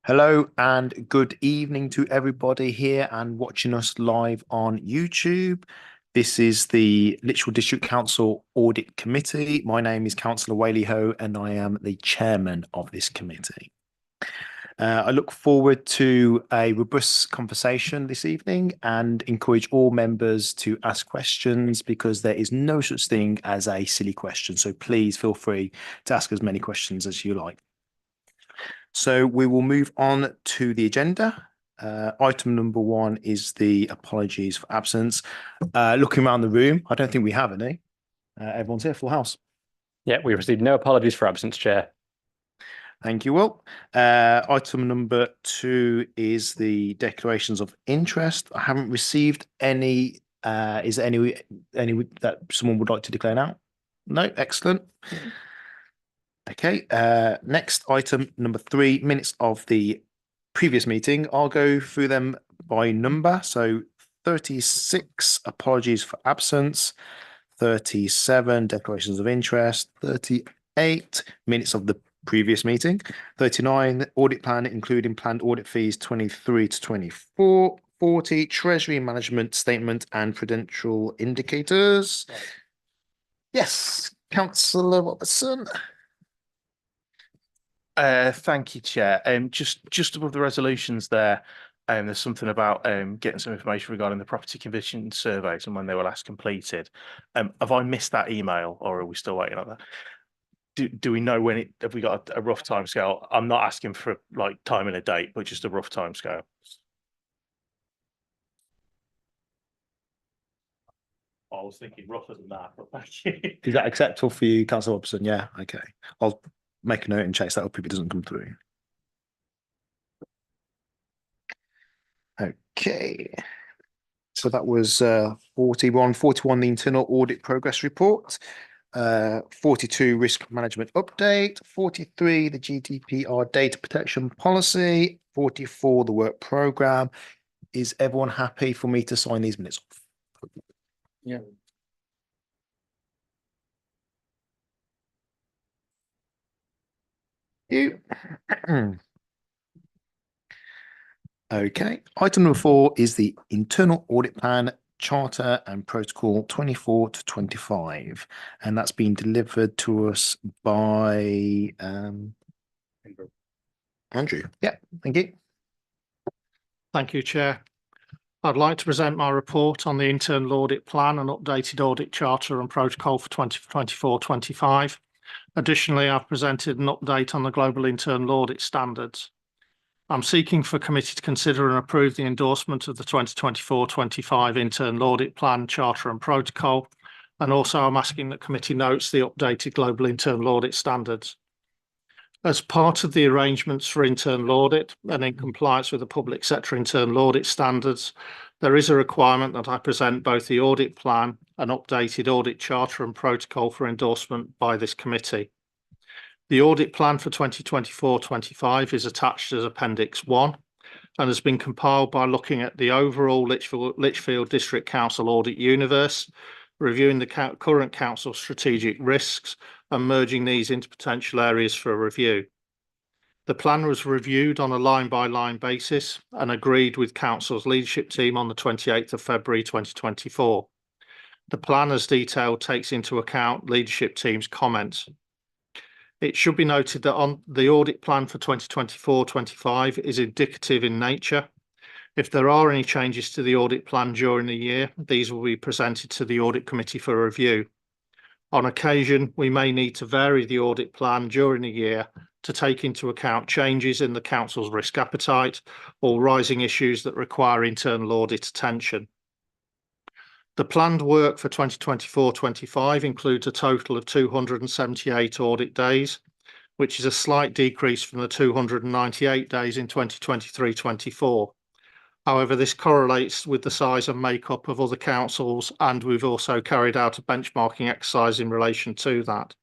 Hello and good evening to everybody here and watching us live on YouTube. This is the Lichfield District Council Audit Committee. My name is Councillor Whaley Ho and I am the chairman of this committee. I look forward to a robust conversation this evening and encourage all members to ask questions because there is no such thing as a silly question. So please feel free to ask as many questions as you like. So we will move on to the agenda. Item number one is the apologies for absence. Looking around the room, I don't think we have any. Everyone's here, full house. Yeah, we received no apologies for absence, Chair. Thank you, Will. Item number two is the declarations of interest. I haven't received any. Is there any that someone would like to declare now? No, excellent. Okay, next item number three, minutes of the previous meeting. I'll go through them by number. So 36, apologies for absence. 37, declarations of interest. 38, minutes of the previous meeting. 39, audit plan, including planned audit fees 23 to 24. 40, treasury management statement and prudential indicators. Yes, Councillor Robertson. Thank you, Chair. Just above the resolutions there, there's something about getting some information regarding the property condition surveys and when they were last completed. Have I missed that email, or are we still waiting on that? Do we know when have we got a rough timescale? I'm not asking for like time and a date, but just a rough timescale. I was thinking rougher than that, but thank you. Is that acceptable for you, Councillor Robertson? Yeah, okay. I'll make a note and chase that up if it doesn't come through. Okay. So that was 41, the internal audit progress report. 42, risk management update. 43, the GDPR data protection policy. 44, the work program. Is everyone happy for me to sign these minutes off? Yeah. You. Okay. Item number 4 is the internal audit plan, charter and protocol 24 to 25. And that's been delivered to us by Andrew. Yeah, thank you. Thank you, Chair. I'd like to present my report on the internal audit plan and updated audit charter and protocol for 2024-25. Additionally, I've presented an update on the global internal audit standards. I'm seeking for committee to consider and approve the endorsement of the 2024-25 internal audit plan, charter and protocol. And also I'm asking that committee notes the updated global internal audit standards. As part of the arrangements for internal audit and in compliance with the public sector internal audit standards, there is a requirement that I present both the audit plan and updated audit charter and protocol for endorsement by this committee. The audit plan for 2024-25 is attached as Appendix 1 and has been compiled by looking at the overall Lichfield District Council audit universe, reviewing the current council strategic risks and merging these into potential areas for review. The plan was reviewed on a line-by-line basis and agreed with council's leadership team on the 28th of February 2024. The plan, as detailed, takes into account leadership team's comments. It should be noted that on the audit plan for 2024-25 is indicative in nature. If there are any changes to the audit plan during the year, these will be presented to the audit committee for review. On occasion, we may need to vary the audit plan during the year to take into account changes in the council's risk appetite or rising issues that require internal audit attention. The planned work for 2024-25 includes a total of 278 audit days, which is a slight decrease from the 298 days in 2023-24. However, this correlates with the size and makeup of other councils, and we've also carried out a benchmarking exercise in relation to that.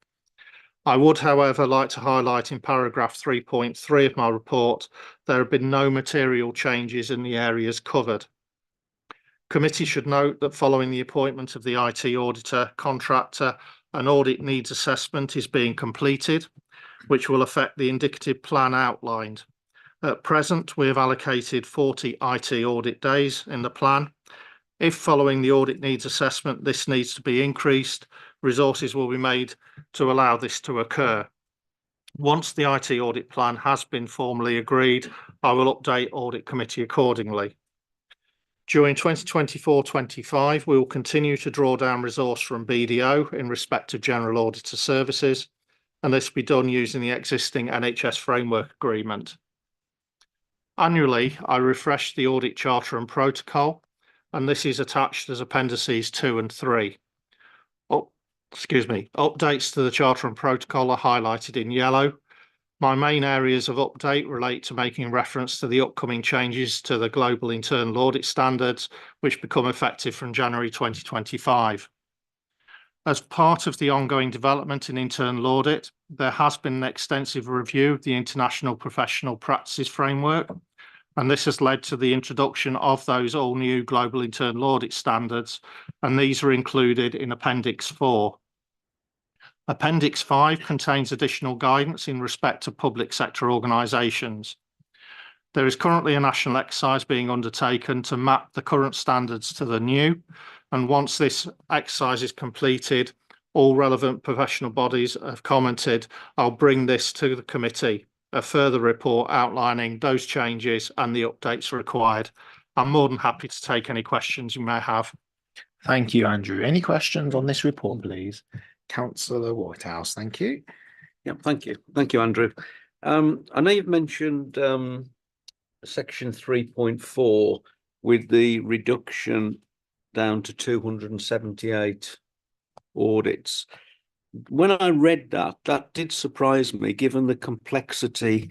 I would, however, like to highlight in paragraph 3.3 of my report, there have been no material changes in the areas covered. Committee should note that following the appointment of the IT auditor contractor, an audit needs assessment is being completed, which will affect the indicative plan outlined. At present, we have allocated 40 IT audit days in the plan. If following the audit needs assessment, this needs to be increased, resources will be made to allow this to occur. Once the IT audit plan has been formally agreed, I will update Audit Committee accordingly. During 2024-25, we will continue to draw down resource from BDO in respect of General Auditor Services, and this will be done using the existing NHS Framework Agreement. Annually, I refresh the Audit Charter and Protocol, and this is attached as Appendices 2 and 3. Updates to the Charter and Protocol are highlighted in yellow. My main areas of update relate to making reference to the upcoming changes to the Global Internal Audit Standards, which become effective from January 2025. As part of the ongoing development in internal audit, there has been an extensive review of the International Professional Practices Framework, and this has led to the introduction of those all new Global Internal Audit Standards, and these are included in Appendix 4. Appendix 5 contains additional guidance in respect to public sector organisations. There is currently a national exercise being undertaken to map the current standards to the new, and once this exercise is completed, all relevant professional bodies have commented, I'll bring this to the committee, a further report outlining those changes and the updates required. I'm more than happy to take any questions you may have. Thank you, Andrew. Any questions on this report, please? Councillor Whitehouse, thank you. Yeah, thank you. Thank you, Andrew. I know you've mentioned section 3.4 with the reduction down to 278 audits. When I read that, that did surprise me, given the complexity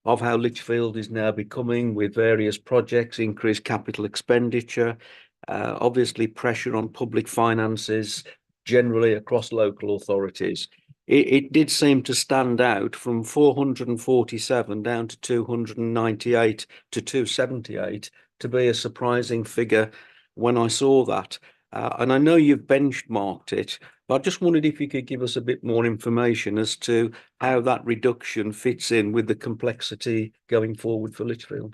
of how Lichfield is now becoming with various projects, increased capital expenditure, obviously pressure on public finances, generally across local authorities. It did seem to stand out from 447 down to 298 to 278 to be a surprising figure when I saw that. And I know you've benchmarked it, but I just wondered if you could give us a bit more information as to how that reduction fits in with the complexity going forward for Lichfield.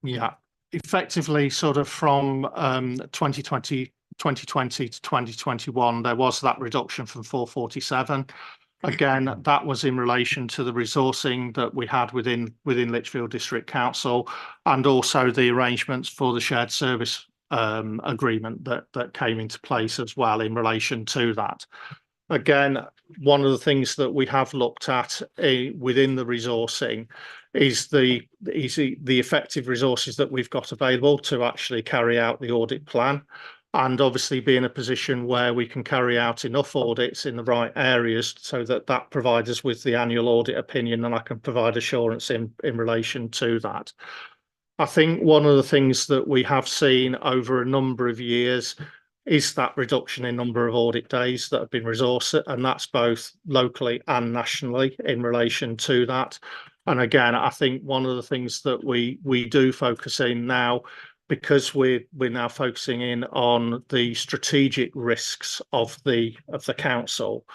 Yeah, effectively sort of from 2020 to 2021, there was that reduction from 447. Again, that was in relation to the resourcing that we had within Lichfield District Council, and also the arrangements for the shared service agreement that came into place as well in relation to that. Again, one of the things that we have looked at within the resourcing is the effective resources that we've got available to actually carry out the audit plan, and obviously be in a position where we can carry out enough audits in the right areas so that provides us with the annual audit opinion, and I can provide assurance in relation to that. I think one of the things that we have seen over a number of years is that reduction in number of audit days that have been resourced, and that's both locally and nationally in relation to that. And again, I think one of the things that we do focus in now, because we're now focusing in on the strategic risks of the council,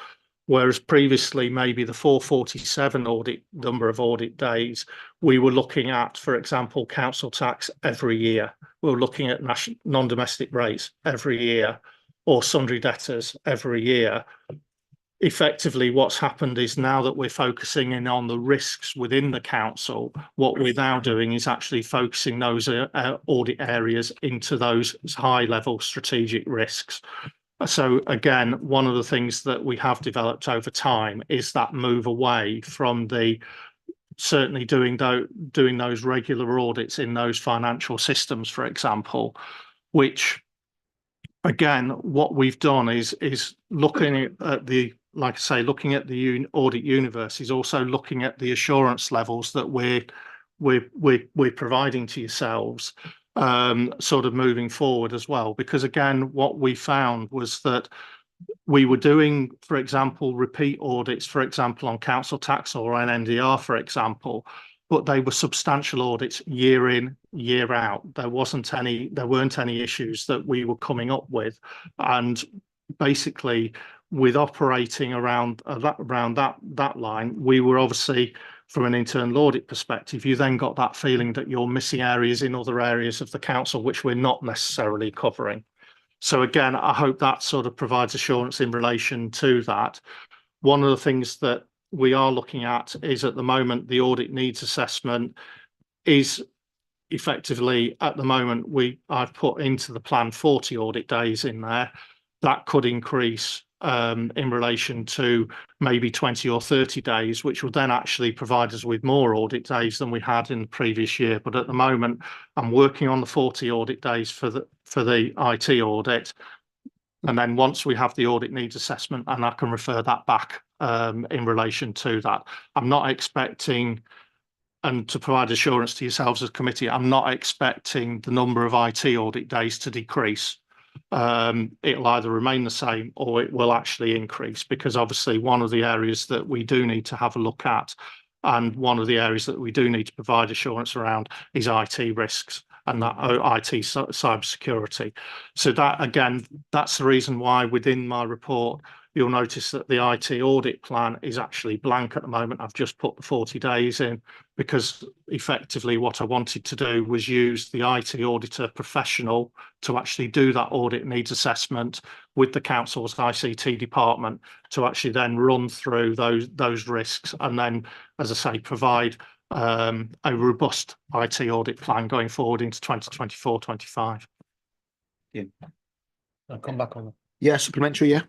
whereas previously maybe the 447 number of audit days, we were looking at, for example, council tax every year. We were looking at non-domestic rates every year, or sundry debtors every year. Effectively, what's happened is now that we're focusing in on the risks within the council, what we're now doing is actually focusing those audit areas into those high-level strategic risks. So again, one of the things that we have developed over time is that move away from certainly doing those regular audits in those financial systems, for example, which again, what we've done is looking at the, like I say, looking at the audit universe is also looking at the assurance levels that we're providing to yourselves, sort of moving forward as well. Because again, what we found was that we were doing, for example, repeat audits, for example, on council tax or on NDR, for example, but they were substantial audits year in, year out. There weren't any issues that we were coming up with, and basically, with operating around that line, we were obviously from an internal audit perspective, you then got that feeling that you're missing areas in other areas of the council which we're not necessarily covering. So again, I hope that sort of provides assurance in relation to that. One of the things that we are looking at is, at the moment, the audit needs assessment is effectively, at the moment, I've put into the plan 40 audit days in there. That could increase in relation to maybe 20 or 30 days, which will then actually provide us with more audit days than we had in the previous year. But at the moment, I'm working on the 40 audit days for the IT audit. And then once we have the audit needs assessment, and I can refer that back in relation to that. I'm not expecting, and to provide assurance to yourselves as a committee, I'm not expecting the number of IT audit days to decrease. It'll either remain the same or it will actually increase, because obviously one of the areas that we do need to have a look at, and one of the areas that we do need to provide assurance around, is IT risks and that IT cybersecurity. So that, again, that's the reason why within my report, you'll notice that the IT audit plan is actually blank at the moment. I've just put the 40 days in, because effectively what I wanted to do was use the IT auditor professional to actually do that audit needs assessment with the council's ICT department, to actually then run through those risks, and then, as I say, provide a robust IT audit plan going forward into 2024-25. Yeah. I'll come back on that. Yeah, supplementary, yeah.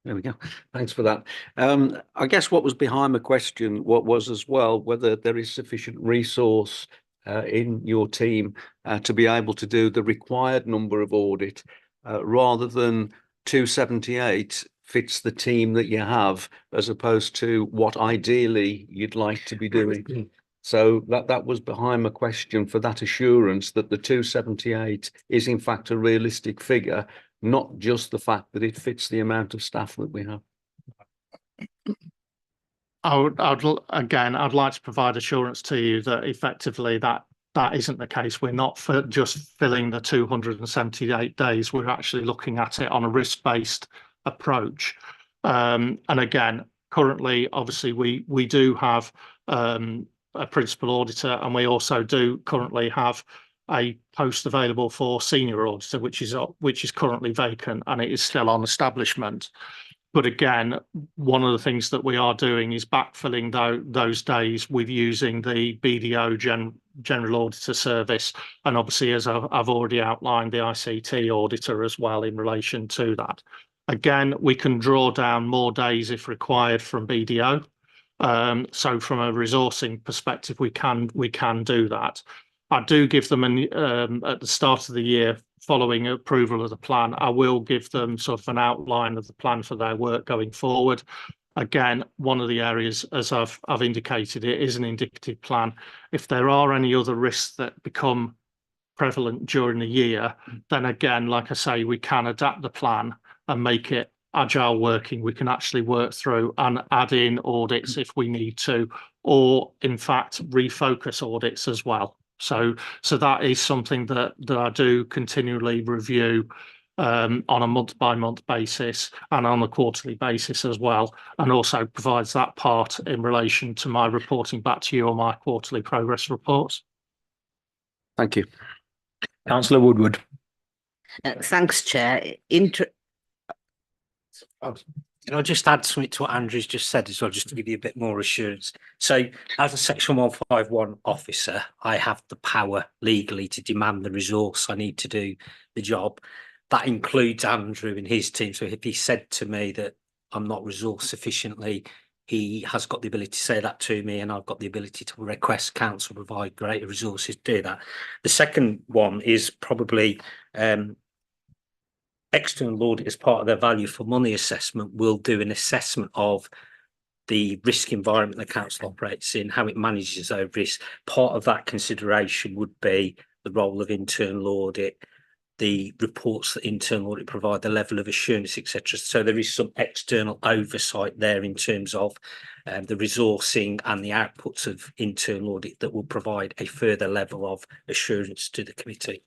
There we go. Thanks for that. I guess what was behind the question, what was as well, whether there is sufficient resource in your team to be able to do the required number of audit, rather than 278 fits the team that you have, as opposed to what ideally you'd like to be doing. So that was behind my question, for that assurance that the 278 is in fact a realistic figure, not just the fact that it fits the amount of staff that we have. I'd like to provide assurance to you that effectively that isn't the case. We're not just filling the 278 days. We're actually looking at it on a risk-based approach. And again, currently, obviously, we do have a principal auditor, and we also do currently have a post available for senior auditor, which is currently vacant, and it is still on establishment. But again, one of the things that we are doing is backfilling those days with using the BDO General Auditor Service, and obviously, as I've already outlined, the ICT auditor as well in relation to that. Again, we can draw down more days if required from BDO. So from a resourcing perspective, we can do that. I do give them at the start of the year, following approval of the plan, I will give them sort of an outline of the plan for their work going forward. Again, one of the areas, as I've indicated, it is an indicative plan. If there are any other risks that become prevalent during the year, then again, like I say, we can adapt the plan and make it agile working. We can actually work through and add in audits if we need to, or in fact, refocus audits as well. So that is something that I do continually review on a month-by-month basis and on a quarterly basis as well, and also provides that part in relation to my reporting back to you on my quarterly progress reports. Thank you. Councillor Woodward. Thanks, Chair. Can I just add something to what Andrew's just said as well, just to give you a bit more assurance? So as a Section 151 officer, I have the power legally to demand the resource I need to do the job. That includes Andrew and his team. So if he said to me that I'm not resourced sufficiently, he has got the ability to say that to me, and I've got the ability to request council provide greater resources to do that. The second one is probably external audit, as part of their value for money assessment, will do an assessment of the risk environment the council operates in, how it manages those risks. Part of that consideration would be the role of internal audit, the reports that internal audit provide, the level of assurance, etc. So there is some external oversight there in terms of the resourcing and the outputs of internal audit that will provide a further level of assurance to the committee.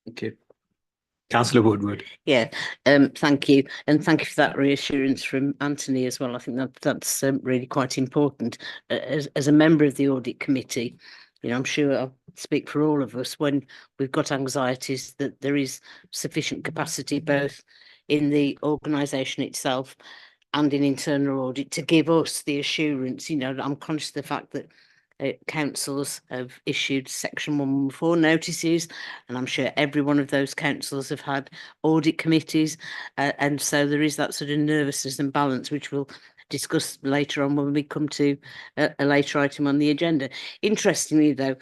Thank you. Councillor Woodward. Yeah, thank you, and thank you for that reassurance from Anthony as well. I think that's really quite important. As a member of the audit committee, you know, I'm sure I'll speak for all of us when we've got anxieties that there is sufficient capacity both in the organisation itself and in internal audit to give us the assurance. You know, I'm conscious of the fact that councils have issued section 114 notices, and I'm sure every one of those councils have had audit committees, and so there is that sort of nervousness and balance which we'll discuss later on when we come to a later item on the agenda. Interestingly though,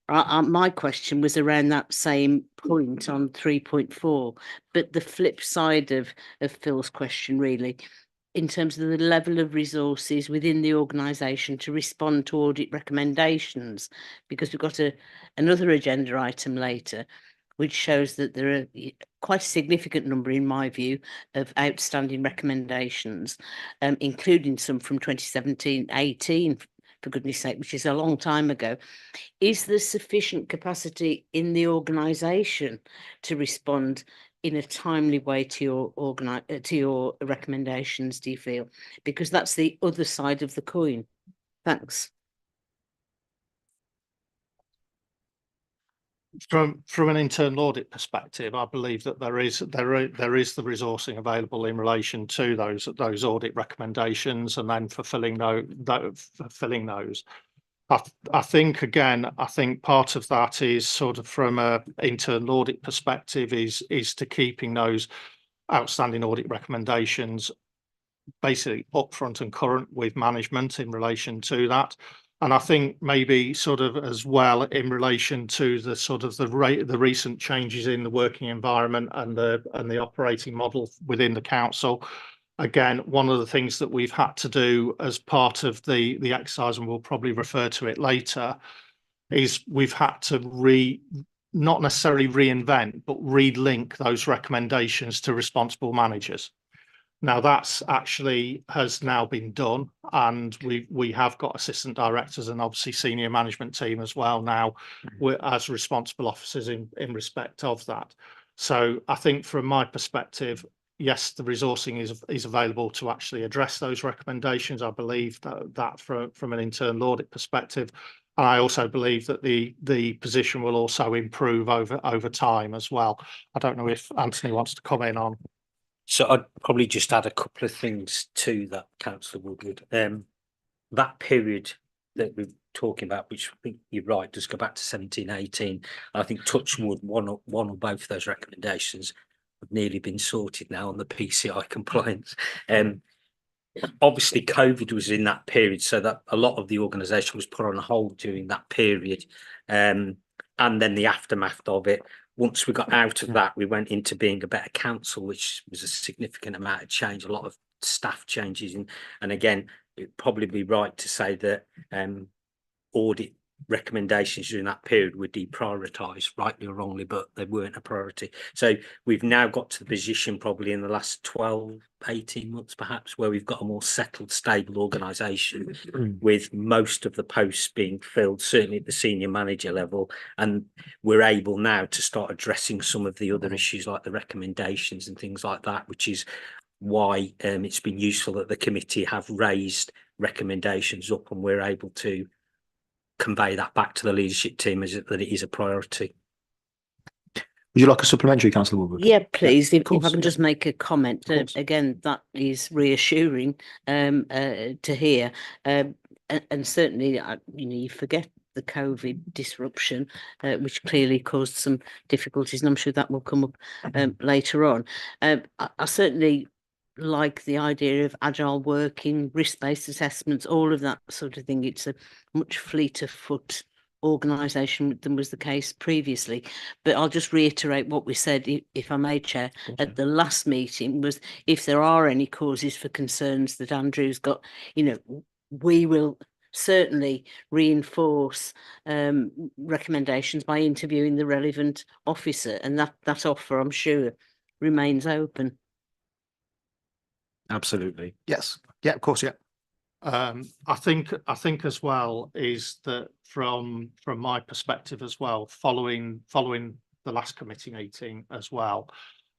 my question was around that same point on 3.4, but the flip side of Phil's question really, in terms of the level of resources within the organisation to respond to audit recommendations, because we've got another agenda item later, which shows that there are quite a significant number, in my view, of outstanding recommendations, including some from 2017-18, for goodness sake, which is a long time ago. Is there sufficient capacity in the organisation to respond in a timely way to your recommendations, do you feel? Because that's the other side of the coin. Thanks. From an internal audit perspective, I believe that there is the resourcing available in relation to those audit recommendations, and then fulfilling those. I think part of that is sort of from a internal audit perspective is to keeping those outstanding audit recommendations basically upfront and current with management in relation to that. And I think maybe sort of as well in relation to the sort of the recent changes in the working environment and the operating model within the council. Again, one of the things that we've had to do as part of the exercise, and we'll probably refer to it later, is we've had to not necessarily reinvent, but relink those recommendations to responsible managers. Now that's actually has now been done, and we have got assistant directors and obviously senior management team as well now as responsible officers in respect of that. So I think from my perspective, yes, the resourcing is available to actually address those recommendations. I believe that from an internal audit perspective. And I also believe that the position will also improve over time as well. I don't know if Anthony wants to comment on. So I'd probably just add a couple of things to that, Councillor Woodward. That period that we're talking about, which I think you're right, does go back to 17-18. I think touch wood, one or both of those recommendations have nearly been sorted now on the PCI compliance. Obviously, COVID was in that period, so that a lot of the organisation was put on hold during that period, and then the aftermath of it. Once we got out of that, we went into being a better council, which was a significant amount of change, a lot of staff changes. And again, it'd probably be right to say that audit recommendations during that period were deprioritised, rightly or wrongly, but they weren't a priority. So we've now got to the position probably in the last 12, 18 months perhaps, where we've got a more settled, stable organisation with most of the posts being filled, certainly at the senior manager level, and we're able now to start addressing some of the other issues like the recommendations and things like that, which is why it's been useful that the committee have raised recommendations up and we're able to convey that back to the leadership team as that it is a priority. Would you like a supplementary, Councillor Woodward? Yeah, please. Yeah, if I can just make a comment. Again, that is reassuring to hear. And certainly, you forget the COVID disruption, which clearly caused some difficulties, and I'm sure that will come up later on. I certainly like the idea of agile working, risk-based assessments, all of that sort of thing. It's a much fleeter foot organisation than was the case previously. But I'll just reiterate what we said, if I may, Chair, at the last meeting, was if there are any causes for concerns that Andrew's got, we will certainly reinforce recommendations by interviewing the relevant officer, and that offer, I'm sure, remains open. Absolutely. Yes. Yeah, of course. Yeah. I think as well is that from my perspective as well, following the last committee meeting as well,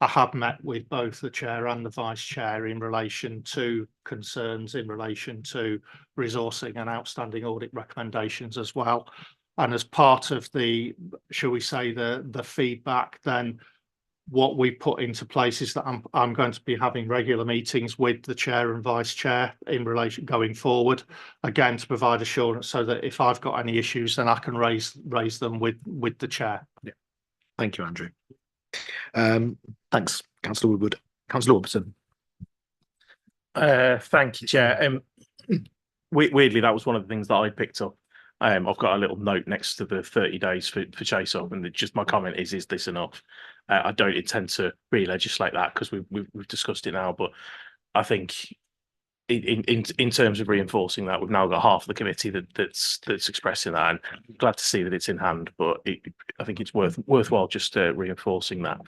I have met with both the chair and the vice chair in relation to concerns in relation to resourcing and outstanding audit recommendations as well. And as part of the, shall we say, the feedback, then what we put into place is that I'm going to be having regular meetings with the chair and vice chair in relation going forward, again to provide assurance so that if I've got any issues, then I can raise them with the chair. Yeah. Thank you, Andrew. Thanks, Councillor Woodward. Councillor Robertson. Thank you, Chair. Weirdly, that was one of the things that I picked up. I've got a little note next to the 30 days for chase up, and just my comment is this enough? I don't intend to re-legislate that because we've discussed it now, but I think in terms of reinforcing that, we've now got half the committee that's expressing that, and I'm glad to see that it's in hand. But I think it's worthwhile just reinforcing that.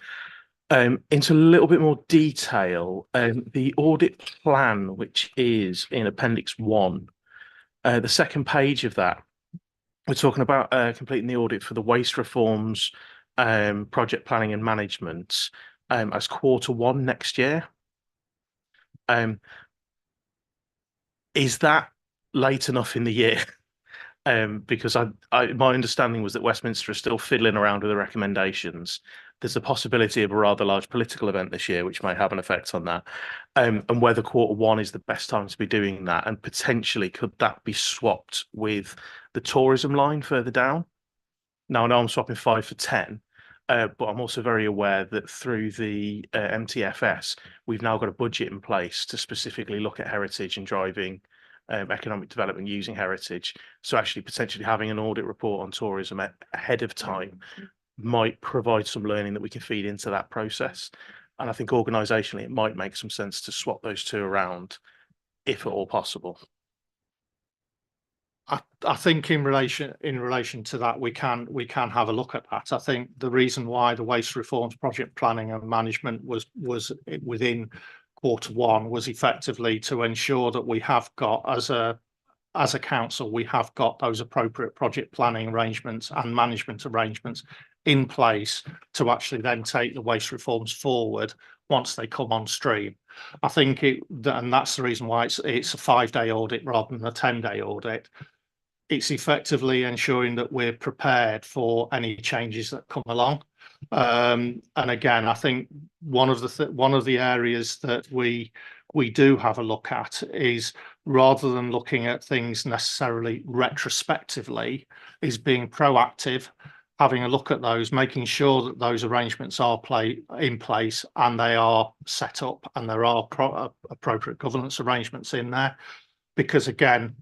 Into a little bit more detail, the audit plan, which is in Appendix 1, the second page of that, we're talking about completing the audit for the waste reforms, project planning and management as Q1 next year. Is that late enough in the year? Because my understanding was that Westminster is still fiddling around with the recommendations. There's a possibility of a rather large political event this year, which might have an effect on that. And whether Q1 is the best time to be doing that, and potentially could that be swapped with the tourism line further down? Now I know I'm swapping 5 for 10, but I'm also very aware that through the MTFS, we've now got a budget in place to specifically look at heritage and driving economic development using heritage. So actually potentially having an audit report on tourism ahead of time might provide some learning that we can feed into that process. And I think organisationally it might make some sense to swap those two around, if at all possible. I think in relation to that, we can have a look at that. I think the reason why the waste reforms project planning and management was within Q1 was effectively to ensure that we have got as a council, we have got those appropriate project planning arrangements and management arrangements in place to actually then take the waste reforms forward once they come on stream. I think and that's the reason why it's a 5-day audit rather than a 10-day audit. It's effectively ensuring that we're prepared for any changes that come along. And again, I think one of the areas that we do have a look at is, rather than looking at things necessarily retrospectively, is being proactive, having a look at those, making sure that those arrangements are in place and they are set up and there are appropriate governance arrangements in there. Because again,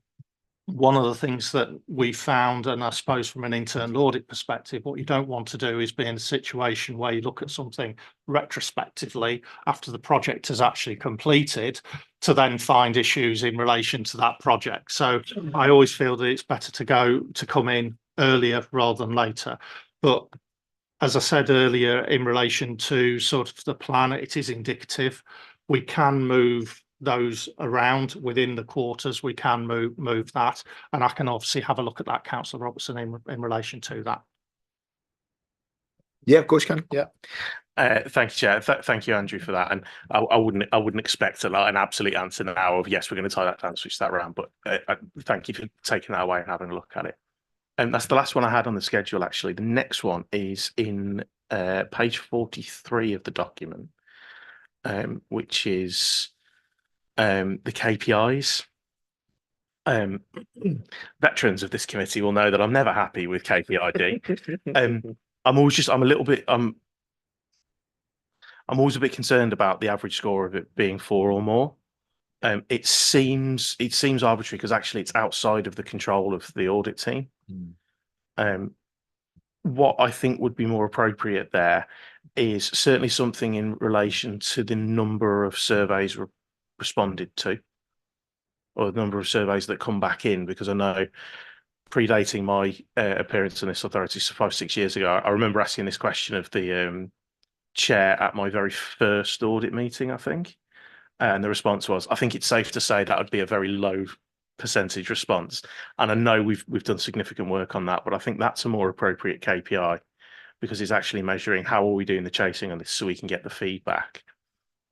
one of the things that we found, and I suppose from an internal audit perspective, what you don't want to do is be in a situation where you look at something retrospectively after the project is actually completed to then find issues in relation to that project. So I always feel that it's better to come in earlier rather than later. But as I said earlier, in relation to sort of the plan, it is indicative. We can move those around within the quarters. We can move that, and I can obviously have a look at that, Councillor Robertson, in relation to that. Yeah, of course you can. Yeah. Thank you, Chair. Thank you, Andrew, for that. And I wouldn't expect an absolute answer now of yes, we're going to tie that down, switch that around. But thank you for taking that away and having a look at it. And that's the last one I had on the schedule. Actually, the next one is in page 43 of the document, which is the KPIs. Veterans of this committee will know that I'm never happy with KPID. I'm always a bit concerned about the average score of it being 4 or more. It seems arbitrary because actually it's outside of the control of the audit team. What I think would be more appropriate there is certainly something in relation to the number of surveys responded to, or the number of surveys that come back in, because I know, predating my appearance in this authority 5-6 years ago, I remember asking this question of the chair at my very first audit meeting, I think, and the response was, I think it's safe to say that would be a very low percentage response. And I know we've done significant work on that, but I think that's a more appropriate KPI because it's actually measuring how are we doing the chasing on this so we can get the feedback.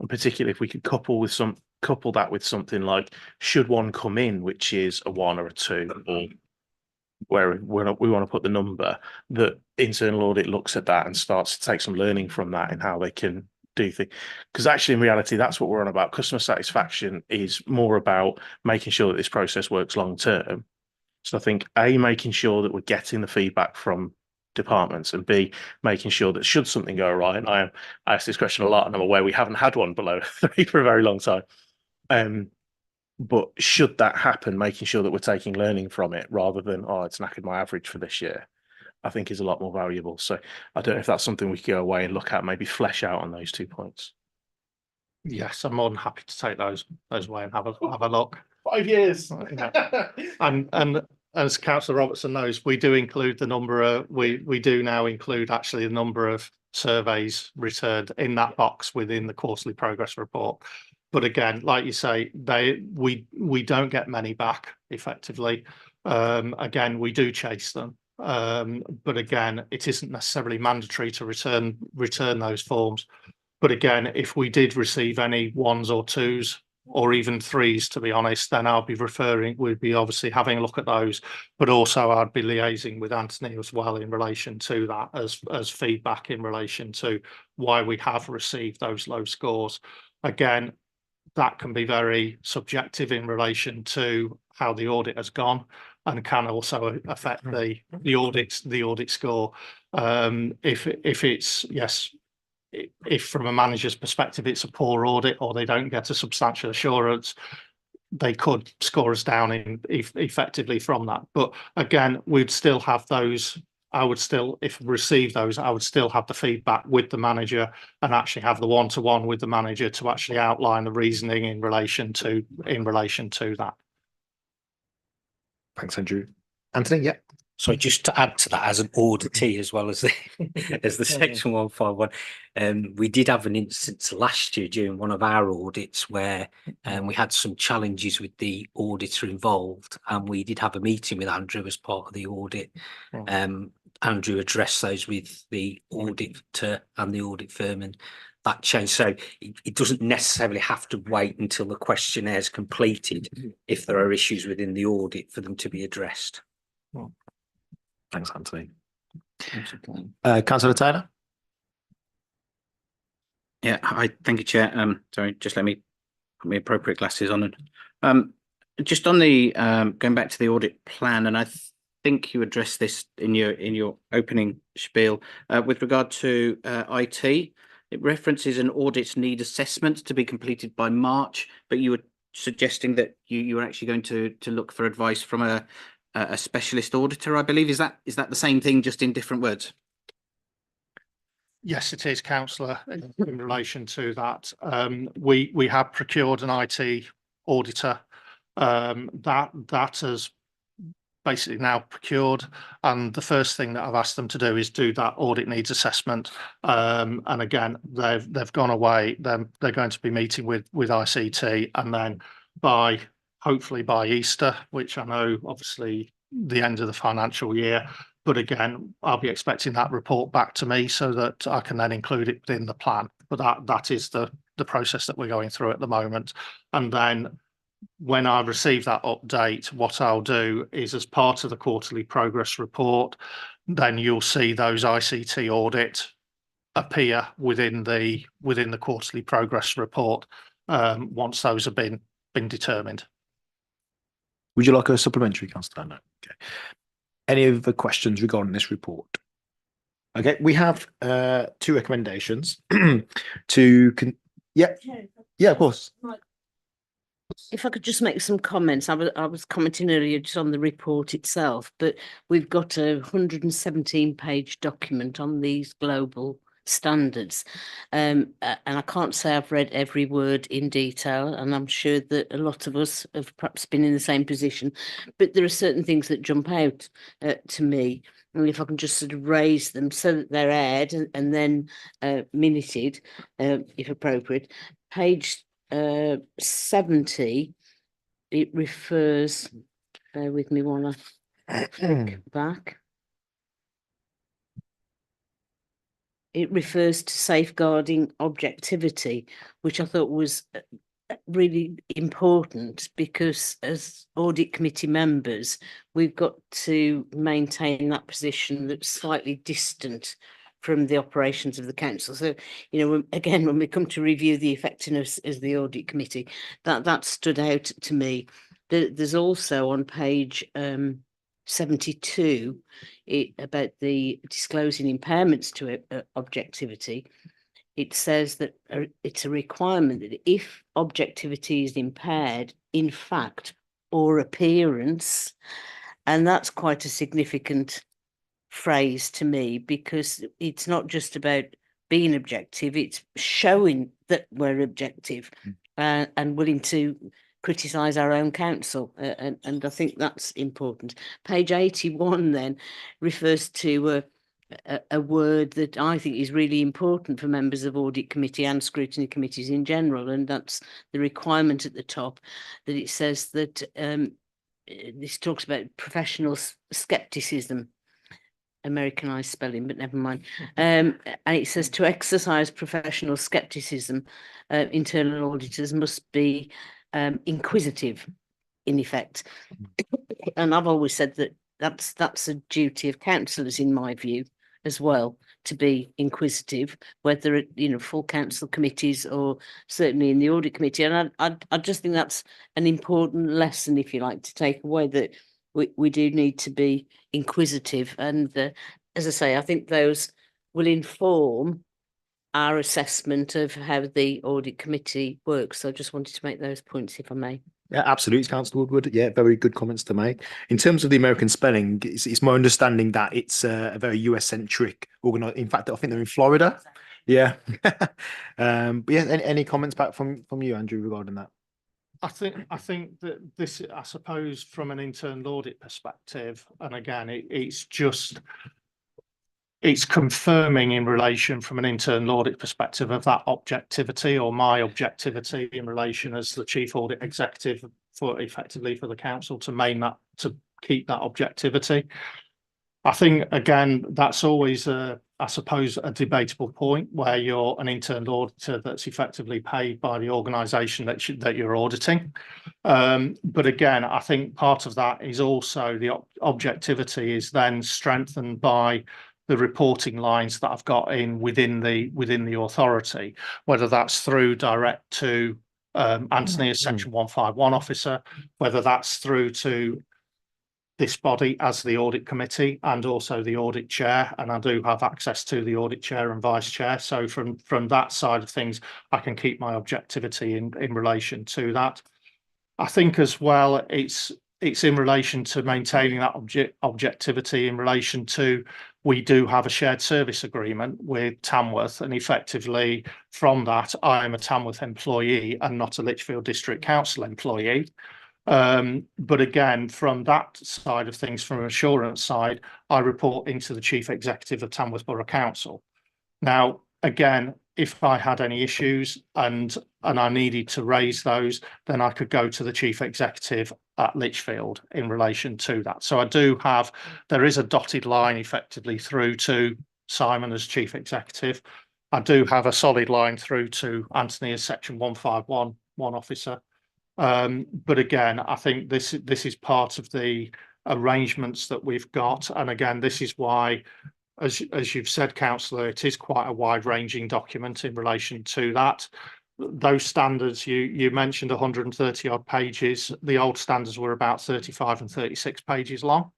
And particularly if we could couple that with something like, should one come in, which is a 1 or a 2, or where we want to put the number, that internal audit looks at that and starts to take some learning from that and how they can do things. Because actually, in reality, that's what we're on about. Customer satisfaction is more about making sure that this process works long term. So I think A, making sure that we're getting the feedback from departments, and B, making sure that should something go awry, and I ask this question a lot, and I'm aware we haven't had one below 3 for a very long time. But should that happen, making sure that we're taking learning from it rather than, oh, it's knackered my average for this year, I think is a lot more valuable. So I don't know if that's something we could go away and look at, maybe flesh out on those 2 points. Yes, I'm more than happy to take those away and have a look. 5 years. And as Councillor Robertson knows, we do include the number of we do now include actually the number of surveys returned in that box within the quarterly progress report. But again, like you say, we don't get many back effectively. Again, we do chase them. But again, it isn't necessarily mandatory to return those forms. But again, if we did receive any 1s or 2s or even 3s, to be honest, then we'd be obviously having a look at those, but also I'd be liaising with Anthony as well in relation to that as feedback in relation to why we have received those low scores. Again, that can be very subjective in relation to how the audit has gone and can also affect the audit score. If it's, yes, if from a manager's perspective it's a poor audit or they don't get a substantial assurance, they could score us down effectively from that. But again, we'd still have those. I would still, if receive those, I would still have the feedback with the manager and actually have the one-to-one with the manager to actually outline the reasoning in relation to that. Thanks, Andrew. Anthony, yeah. So just to add to that, as an auditee as well as the as the section 151, we did have an instance last year during one of our audits where we had some challenges with the auditor involved, and we did have a meeting with Andrew as part of the audit. Andrew addressed those with the auditor and the audit firm, and that changed. So it doesn't necessarily have to wait until the questionnaire is completed if there are issues within the audit for them to be addressed. Thanks, Anthony. Councillor Taylor. Yeah, hi, thank you, Chair. Sorry, just let me put my appropriate glasses on. And just on the going back to the audit plan, and I think you addressed this in your opening spiel with regard to IT. It references an audit need assessment to be completed by March, but you were suggesting that you were actually going to look for advice from a specialist auditor, I believe. Is that the same thing, just in different words? Yes, it is, Councillor. In relation to that, we have procured an IT auditor that has basically now procured, and the first thing that I've asked them to do is do that audit needs assessment. And again, they've gone away. They're going to be meeting with ICT, and then hopefully by Easter, which I know obviously the end of the financial year, but again, I'll be expecting that report back to me so that I can then include it within the plan. But that is the process that we're going through at the moment. And then when I receive that update, what I'll do is, as part of the quarterly progress report, then you'll see those ICT audit appear within the quarterly progress report once those have been determined. Would you like a supplementary, Councillor? No. Okay. Any other questions regarding this report? Okay, we have 2 recommendations yeah, of course. If I could just make some comments, I was commenting earlier just on the report itself, but we've got a 117-page document on these global standards, and I can't say I've read every word in detail, and I'm sure that a lot of us have perhaps been in the same position, but there are certain things that jump out to me, and if I can just sort of raise them so that they're aired and then minuted, if appropriate. Page 70, it refers, bear with me while I flick back. it refers to safeguarding objectivity, which I thought was really important, because as audit committee members, we've got to maintain that position that's slightly distant from the operations of the council. So, you know, again, when we come to review the effectiveness as the audit committee, that stood out to me. There's also on page 72 about the disclosing impairments to objectivity. It says that it's a requirement that if objectivity is impaired in fact or appearance, and that's quite a significant phrase to me, because it's not just about being objective, it's showing that we're objective and willing to criticise our own council, and I think that's important. Page 81 then refers to a word that I think is really important for members of audit committee and scrutiny committees in general, and that's the requirement at the top, that it says that this talks about professional scepticism, Americanized spelling, but never mind. And it says to exercise professional scepticism, internal auditors must be inquisitive, in effect. And I've always said that that's a duty of councillors, in my view, as well, to be inquisitive, whether it, you know, full council committees or certainly in the audit committee. And I just think that's an important lesson, if you like, to take away, that we do need to be inquisitive. And as I say, I think those will inform our assessment of how the audit committee works. So I just wanted to make those points, if I may. Yeah, absolutely, Councillor Woodward. Yeah, very good comments to make. In terms of the American spelling, it's my understanding that it's a very US-centric organization. In fact, I think they're in Florida. Yeah. But yeah, any comments back from you, Andrew, regarding that? I think that this, I suppose, from an internal audit perspective, and again, it's confirming in relation from an internal audit perspective of that objectivity, or my objectivity in relation as the chief audit executive for effectively for the council to keep that objectivity. I think, again, that's always I suppose a debatable point, where you're an internal auditor that's effectively paid by the organisation that you're auditing. But again, I think part of that is also the objectivity is then strengthened by the reporting lines that I've got within the authority, whether that's through direct to Anthony as Section 151 officer, whether that's through to this body as the audit committee, and also the audit chair, and I do have access to the audit chair and vice chair. So from that side of things, I can keep my objectivity in relation to that. I think as well, it's in relation to maintaining that objectivity in relation to, we do have a shared service agreement with Tamworth, and effectively from that, I am a Tamworth employee and not a Lichfield District Council employee. But again, from that side of things, from an assurance side, I report into the chief executive of Tamworth Borough Council. Now, again, if I had any issues and I needed to raise those, then I could go to the chief executive at Lichfield in relation to that. So there is a dotted line effectively through to Simon as chief executive. I do have a solid line through to Anthony as Section 151 officer. But again, I think this is part of the arrangements that we've got. And again, this is why, as you've said, Councillor, it is quite a wide-ranging document in relation to that. Those standards, you mentioned 130 odd pages. The old standards were about 35 and 36 pages long.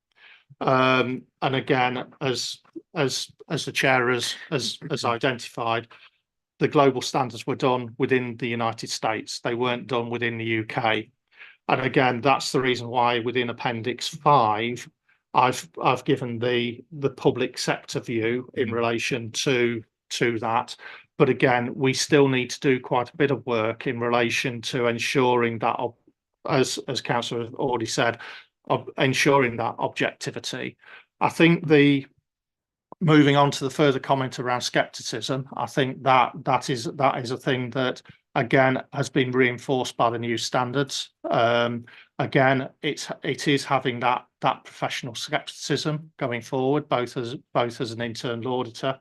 And again, as the chair has identified, the global standards were done within the United States. They weren't done within the UK. And again, that's the reason why within Appendix 5, I've given the public sector view in relation to that. But again, we still need to do quite a bit of work in relation to ensuring that, as Councillor already said, ensuring that objectivity. I think moving on to the further comment around scepticism, I think that is a thing that again has been reinforced by the new standards. Again, it is having that professional scepticism going forward, both as an internal auditor.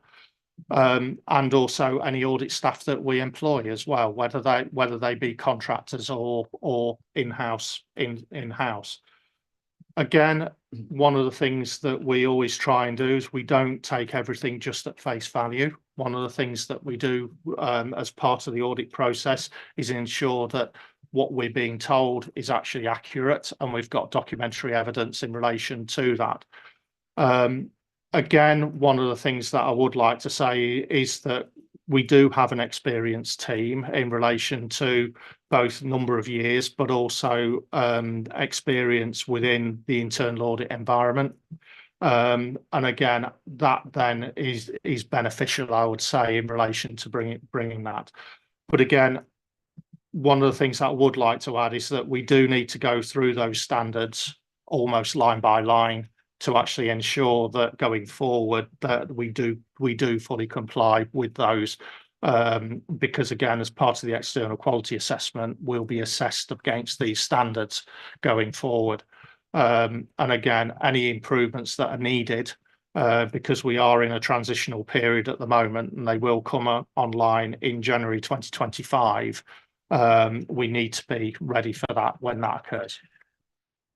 and also any audit staff that we employ as well, whether they be contractors or in-house. Again, one of the things that we always try and do is we don't take everything just at face value. One of the things that we do as part of the audit process is ensure that what we're being told is actually accurate, and we've got documentary evidence in relation to that. Again, one of the things that I would like to say is that we do have an experienced team in relation to both number of years, but also experience within the internal audit environment. And again, that then is beneficial, I would say, in relation to bringing that. But again, one of the things that I would like to add is that we do need to go through those standards almost line by line to actually ensure that going forward that we do fully comply with those, because again, as part of the external quality assessment, we'll be assessed against these standards going forward. And again, any improvements that are needed, because we are in a transitional period at the moment, and they will come online in January 2025. We need to be ready for that when that occurs.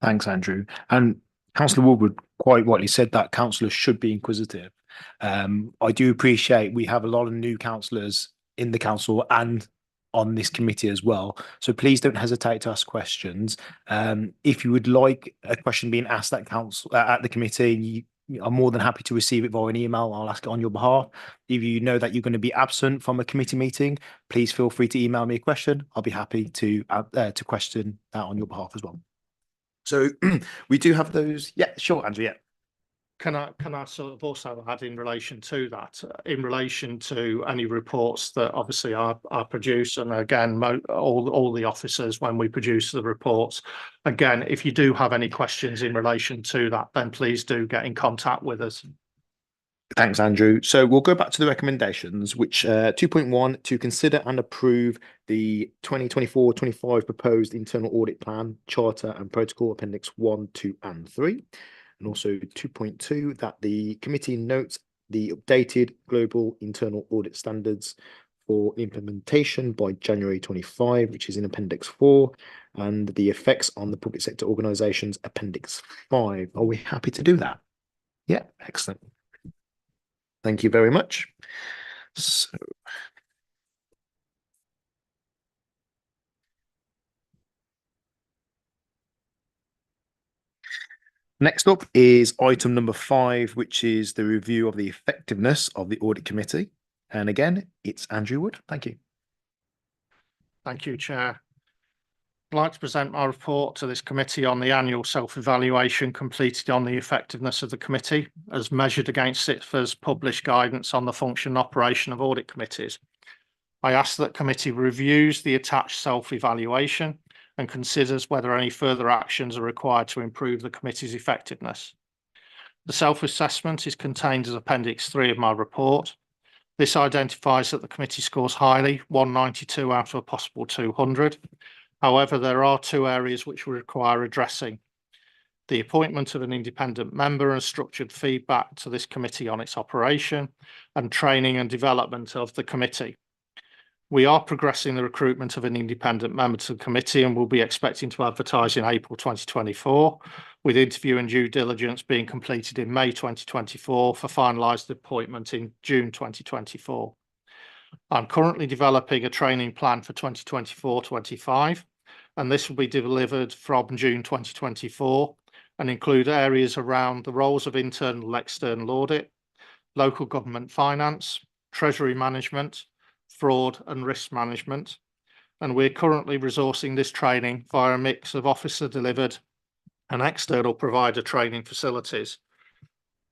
Thanks, Andrew. And Councillor Woodward quite rightly said that councillors should be inquisitive. I do appreciate we have a lot of new councillors in the council and on this committee as well. So please don't hesitate to ask questions. If you would like a question being asked at council at the committee, I'm more than happy to receive it via an email. I'll ask it on your behalf. If you know that you're going to be absent from a committee meeting, please feel free to email me a question. I'll be happy to question that on your behalf as well. So we do have those. Yeah, sure, Andrew. Yeah. Can I sort of also add in relation to that, in relation to any reports that obviously are produced, and again, all the officers, when we produce the reports, again, if you do have any questions in relation to that, then please do get in contact with us. Thanks, Andrew. So we'll go back to the recommendations, which 2.1, to consider and approve the 2024-25 proposed internal audit plan, charter and protocol appendix 1, 2 and 3. And also 2.2, that the committee notes the updated global internal audit standards for implementation by January 25, which is in appendix 4, and the effects on the public sector organisations, appendix 5. Are we happy to do that? Yeah, excellent. Thank you very much. So next up is item number 5, which is the review of the effectiveness of the audit committee. And again, it's Andrew Wood. Thank you. Thank you, Chair. I'd like to present my report to this committee on the annual self-evaluation completed on the effectiveness of the committee as measured against CITFA's published guidance on the function and operation of audit committees. I ask that committee reviews the attached self-evaluation and considers whether any further actions are required to improve the committee's effectiveness. The self-assessment is contained as Appendix 3 of my report. This identifies that the committee scores highly, 192 out of a possible 200. However, there are 2 areas which will require addressing: the appointment of an independent member and structured feedback to this committee on its operation, and training and development of the committee. We are progressing the recruitment of an independent member to the committee and will be expecting to advertise in April 2024, with interview and due diligence being completed in May 2024 for finalised appointment in June 2024. I'm currently developing a training plan for 2024-25, and this will be delivered from June 2024 and include areas around the roles of internal and external audit, local government finance, treasury management, fraud and risk management. And we're currently resourcing this training via a mix of officer delivered and external provider training facilities.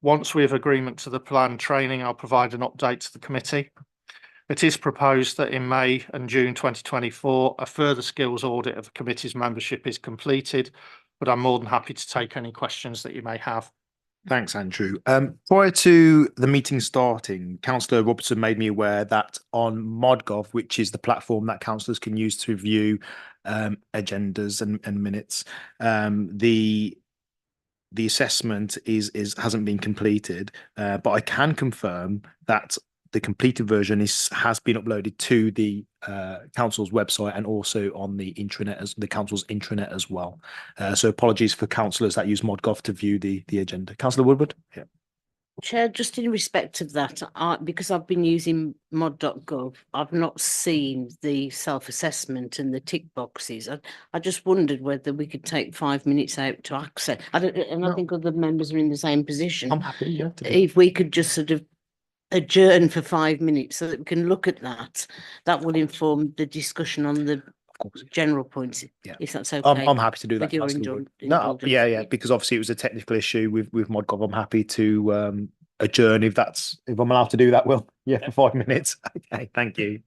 Once we have agreement to the planned training, I'll provide an update to the committee. It is proposed that in May and June 2024, a further skills audit of the committee's membership is completed, but I'm more than happy to take any questions that you may have. Thanks, Andrew. Prior to the meeting starting, Councillor Robertson made me aware that on ModGov, which is the platform that councillors can use to review agendas and minutes, the assessment hasn't been completed, but I can confirm that the completed version has been uploaded to the council's website and also on the intranet as the council's intranet as well. So apologies for councillors that use ModGov to view the agenda. Councillor Woodward. Yeah. Chair, just in respect of that, because I've been using mod.gov, I've not seen the self-assessment and the tick boxes. I just wondered whether we could take 5 minutes out to access. I No. think other members are in the same position. I'm happy. Yeah. If we could just sort of adjourn for 5 minutes so that we can look at that, that will inform the discussion on the general points. Yeah. If that's okay. I'm happy to do that. With your Councillor Wood. No, indulgence. yeah, because obviously it was a technical issue with ModGov. I'm happy to adjourn if I'm allowed to do that. Will, yeah, for 5 minutes. Okay, thank you.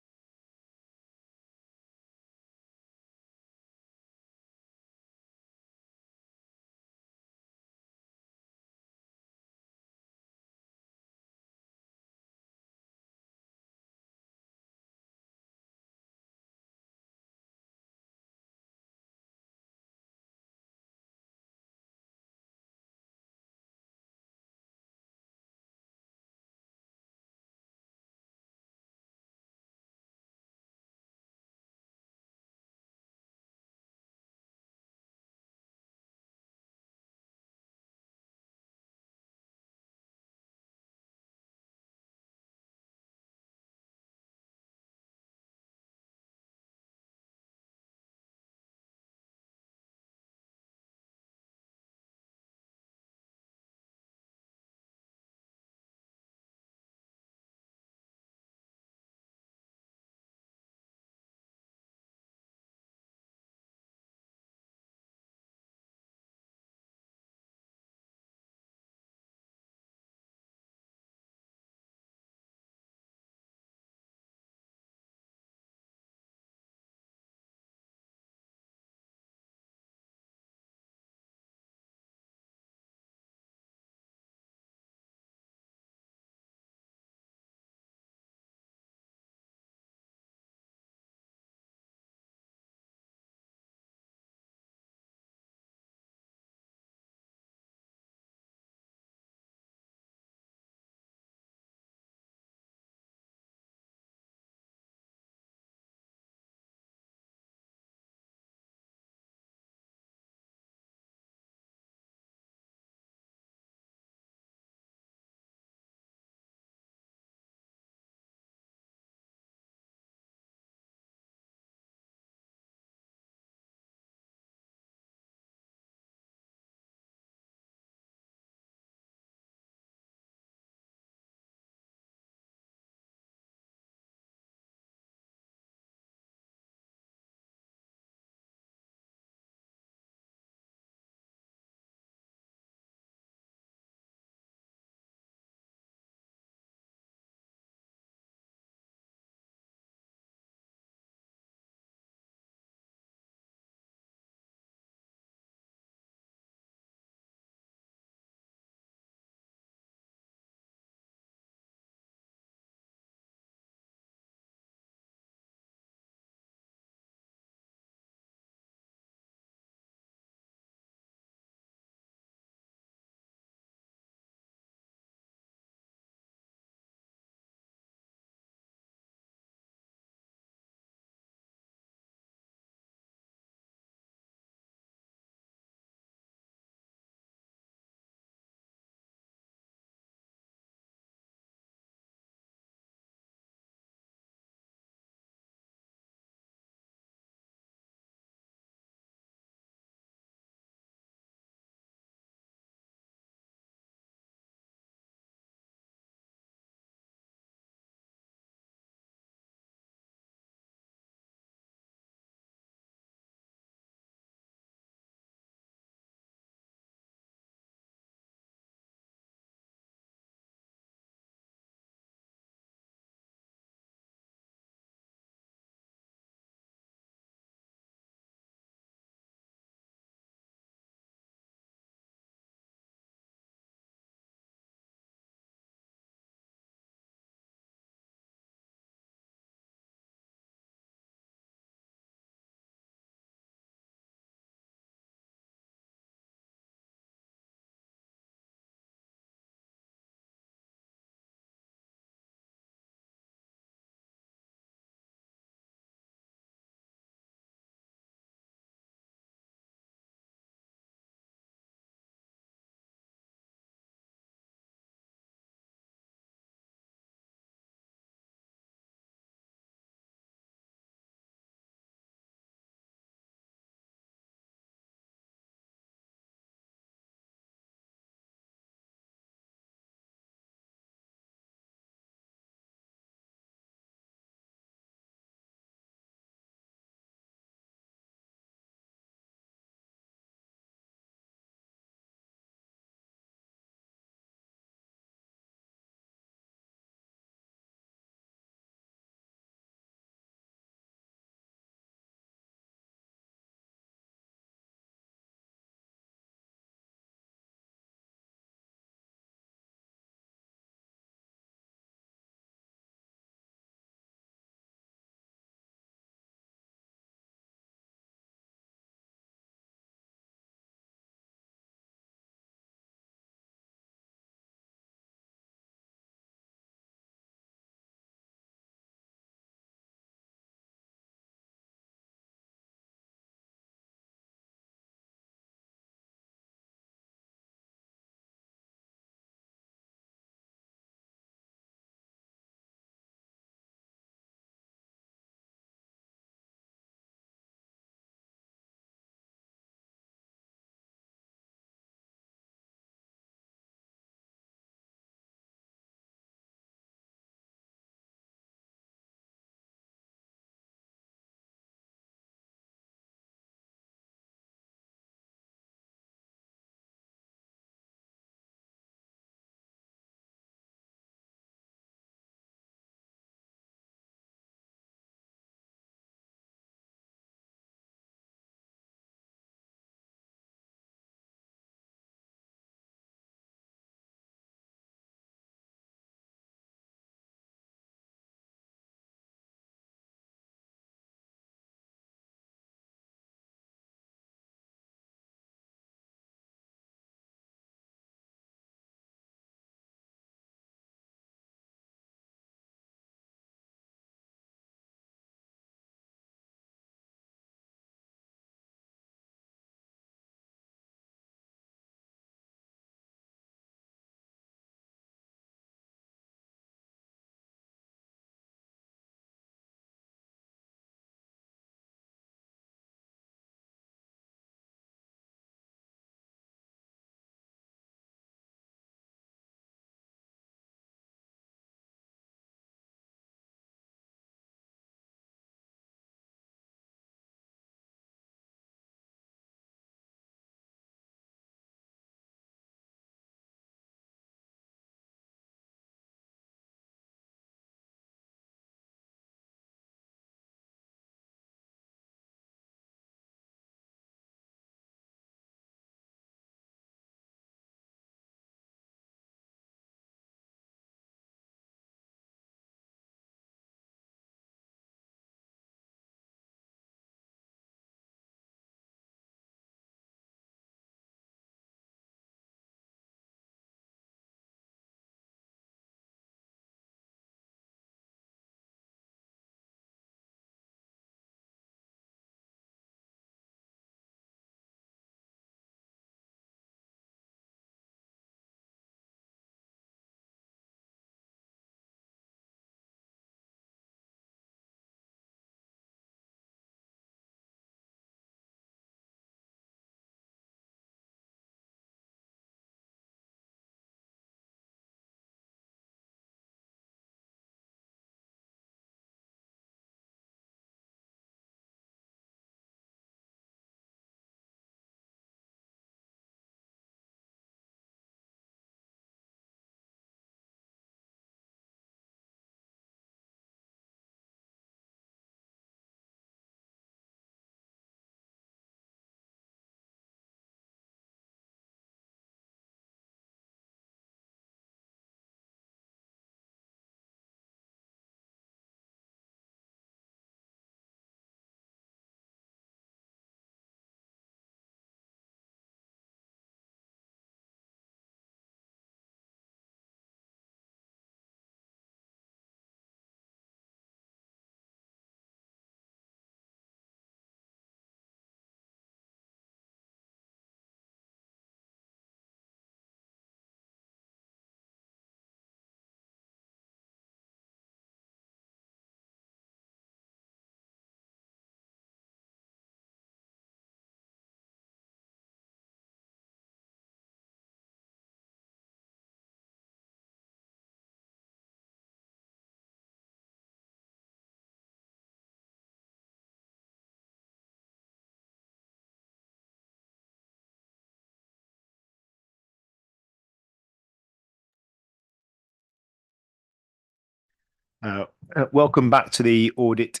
Welcome back to the audit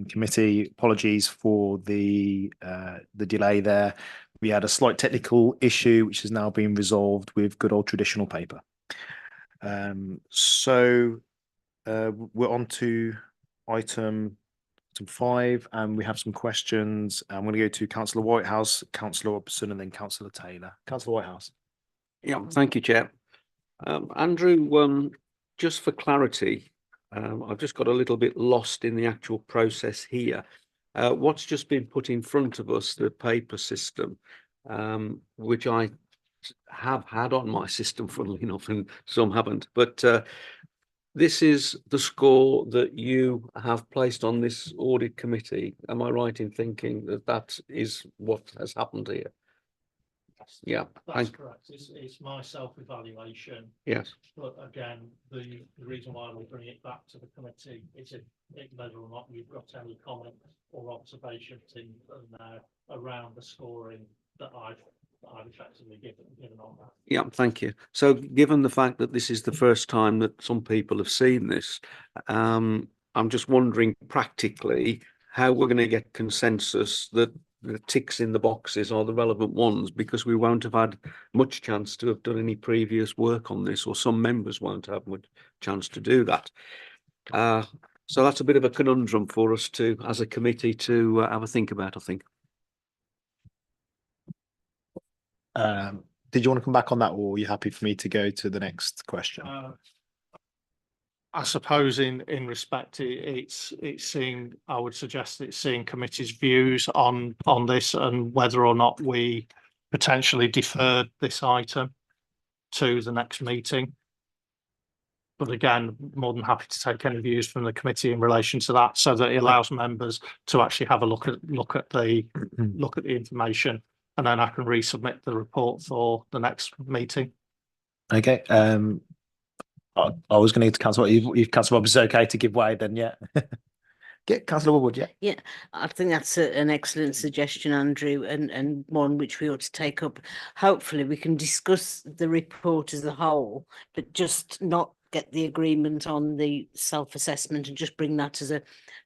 committee. Apologies for the delay there. We had a slight technical issue which has now been resolved with good old traditional paper. So we're on to item 5, and we have some questions. I'm going to go to Councillor Whitehouse, Councillor Robertson, and then Councillor Taylor. Councillor Whitehouse. Yeah, thank you, Chair. Andrew, just for clarity, I've just got a little bit lost in the actual process here. What's just been put in front of us, the paper system, which I have had on my system, funnily enough, and some haven't. But this is the score that you have placed on this audit committee. Am I right in thinking that that is what has happened here? Yeah, That's correct. It's my self-evaluation. Yes. But again, the reason why we'll bring it back to the committee is if whether or not you've got any comments or observations in there around the scoring that I've effectively given on that. Yeah, thank you. So given the fact that this is the first time that some people have seen this, I'm just wondering practically how we're going to get consensus that the ticks in the boxes are the relevant ones, because we won't have had much chance to have done any previous work on this, or some members won't have much chance to do that. So that's a bit of a conundrum for us to, as a committee, to have a think about, I think. Did you want to come back on that, or are you happy for me to go to the next question? I suppose in respect, it's seeing. I would suggest it's seeing committee's views on this and whether or not we potentially defer this item to the next meeting. But again, more than happy to take any views from the committee in relation to that, so that it allows members to actually have a look at the information, and then I can resubmit the report for the next meeting. Okay. I was going to Councillor. If Councillor Roberts is okay to give way, then yeah. Get Councillor Woodward, yeah. Yeah, I think that's an excellent suggestion, Andrew, and one which we ought to take up. Hopefully we can discuss the report as a whole, but just not get the agreement on the self-assessment, and just bring that as a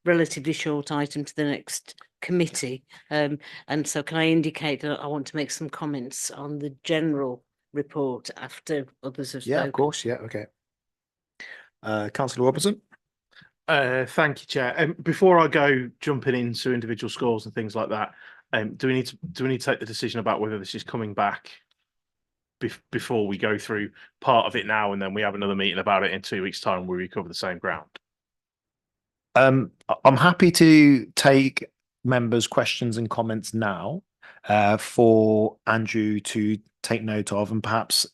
relatively short item to the next committee. And so can I indicate that I want to make some comments on the general report after others have spoken? Yeah, of course. Yeah, okay. Councillor Robertson. Thank you, Chair. Before I go jumping into individual scores and things like that, do we need to take the decision about whether this is coming back before we go through part of it now, and then we have another meeting about it in 2 weeks' time where we cover the same ground? I'm happy to take members' questions and comments now for Andrew to take note of, and perhaps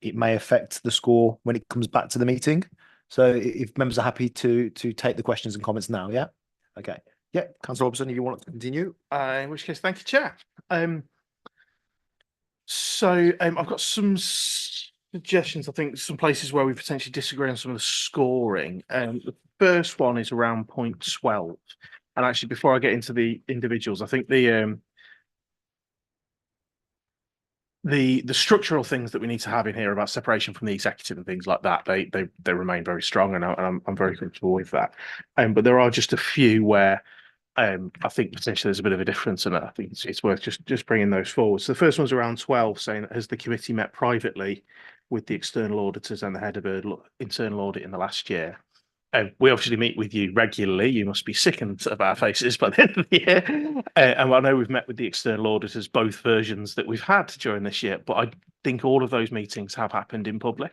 it may affect the score when it comes back to the meeting. So if members are happy to take the questions and comments now, yeah? Okay. Yeah, Councillor Robertson, if you want to continue. In which case, thank you, Chair. So I've got some suggestions, I think, some places where we potentially disagree on some of the scoring. The first one is around point 12. And actually, before I get into the individuals, I think the structural things that we need to have in here about separation from the executive and things like that, they remain very strong, and I'm very comfortable with that. But there are just a few where I think potentially there's a bit of a difference, and I think it's worth just bringing those forward. So the first one's around 12, saying that has the committee met privately with the external auditors and the head of internal audit in the last year? We obviously meet with you regularly. You must be sickened of our faces by the end of the year. And I know we've met with the external auditors, both versions that we've had during this year, but I think all of those meetings have happened in public.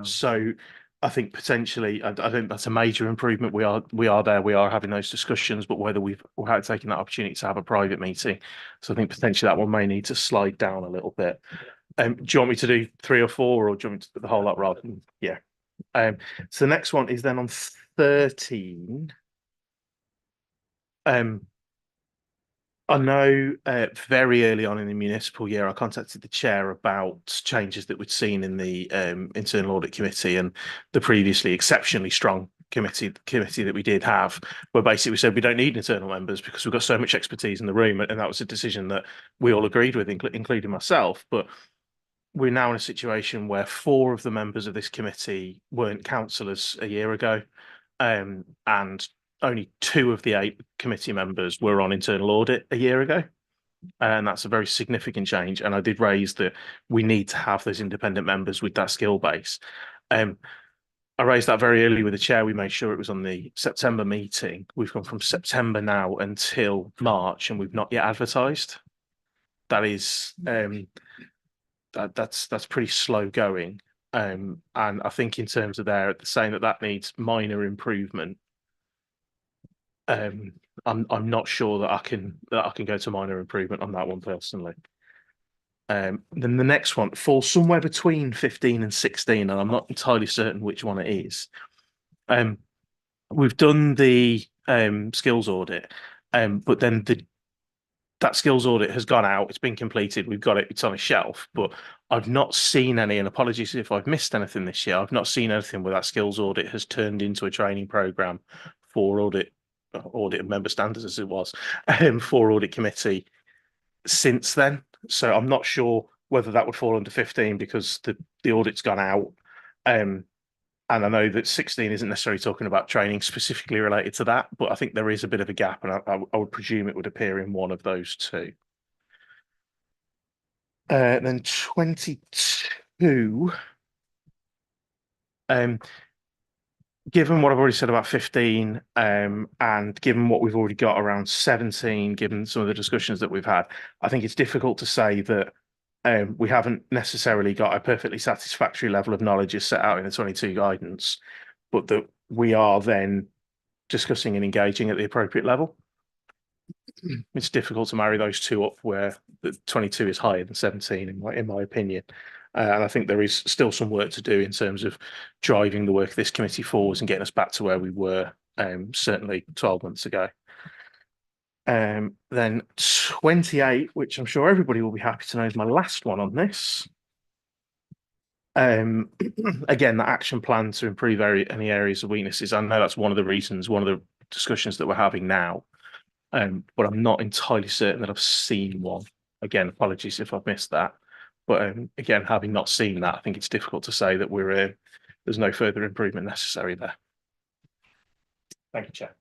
So I think potentially, I think that's a major improvement. We are there, we are having those discussions, but whether we're taking that opportunity to have a private meeting. So I think potentially that one may need to slide down a little bit. Do you want me to do 3 or 4, or do you want me to put the whole lot rather than, yeah. So the next one is then on 13. I know very early on in the municipal year, I contacted the chair about changes that we'd seen in the internal audit committee and the previously exceptionally strong committee that we did have, where basically we said we don't need internal members because we've got so much expertise in the room, and that was a decision that we all agreed with, including myself. But we're now in a situation where 4 of the members of this committee weren't councillors a year ago, and only 2 of the 8 committee members were on internal audit a year ago. And that's a very significant change. And I did raise that we need to have those independent members with that skill base. I raised that very early with the chair. We made sure it was on the September meeting. We've gone from September now until March, and we've not yet advertised. That is that's pretty slow going. And I think in terms of saying that needs minor improvement. I'm not sure that I can go to minor improvement on that one personally. Then the next one falls somewhere between 15 and 16, and I'm not entirely certain which one it is. We've done the skills audit, but then that skills audit has gone out, it's been completed, we've got it, it's on a shelf, but I've not seen any, and apologies if I've missed anything this year, I've not seen anything where that skills audit has turned into a training program for audit and member standards as it was, for audit committee since then. So I'm not sure whether that would fall under 15 because the audit's gone out. And I know that 16 isn't necessarily talking about training specifically related to that, but I think there is a bit of a gap, and I would presume it would appear in one of those 2. Then 22. Given what I've already said about 15, and given what we've already got around 17, given some of the discussions that we've had, I think it's difficult to say that we haven't necessarily got a perfectly satisfactory level of knowledge as set out in the 22 guidance, but that we are then discussing and engaging at the appropriate level. It's difficult to marry those 2 up where the 22 is higher than 17 in my opinion. And I think there is still some work to do in terms of driving the work of this committee forwards and getting us back to where we were certainly 12 months ago. Then 28, which I'm sure everybody will be happy to know is my last one on this. Again, the action plan to improve any areas of weaknesses. I know that's one of the reasons, one of the discussions that we're having now, but I'm not entirely certain that I've seen one. Again, apologies if I've missed that. But again, having not seen that, I think it's difficult to say that there's no further improvement necessary there. Thank you, Chair.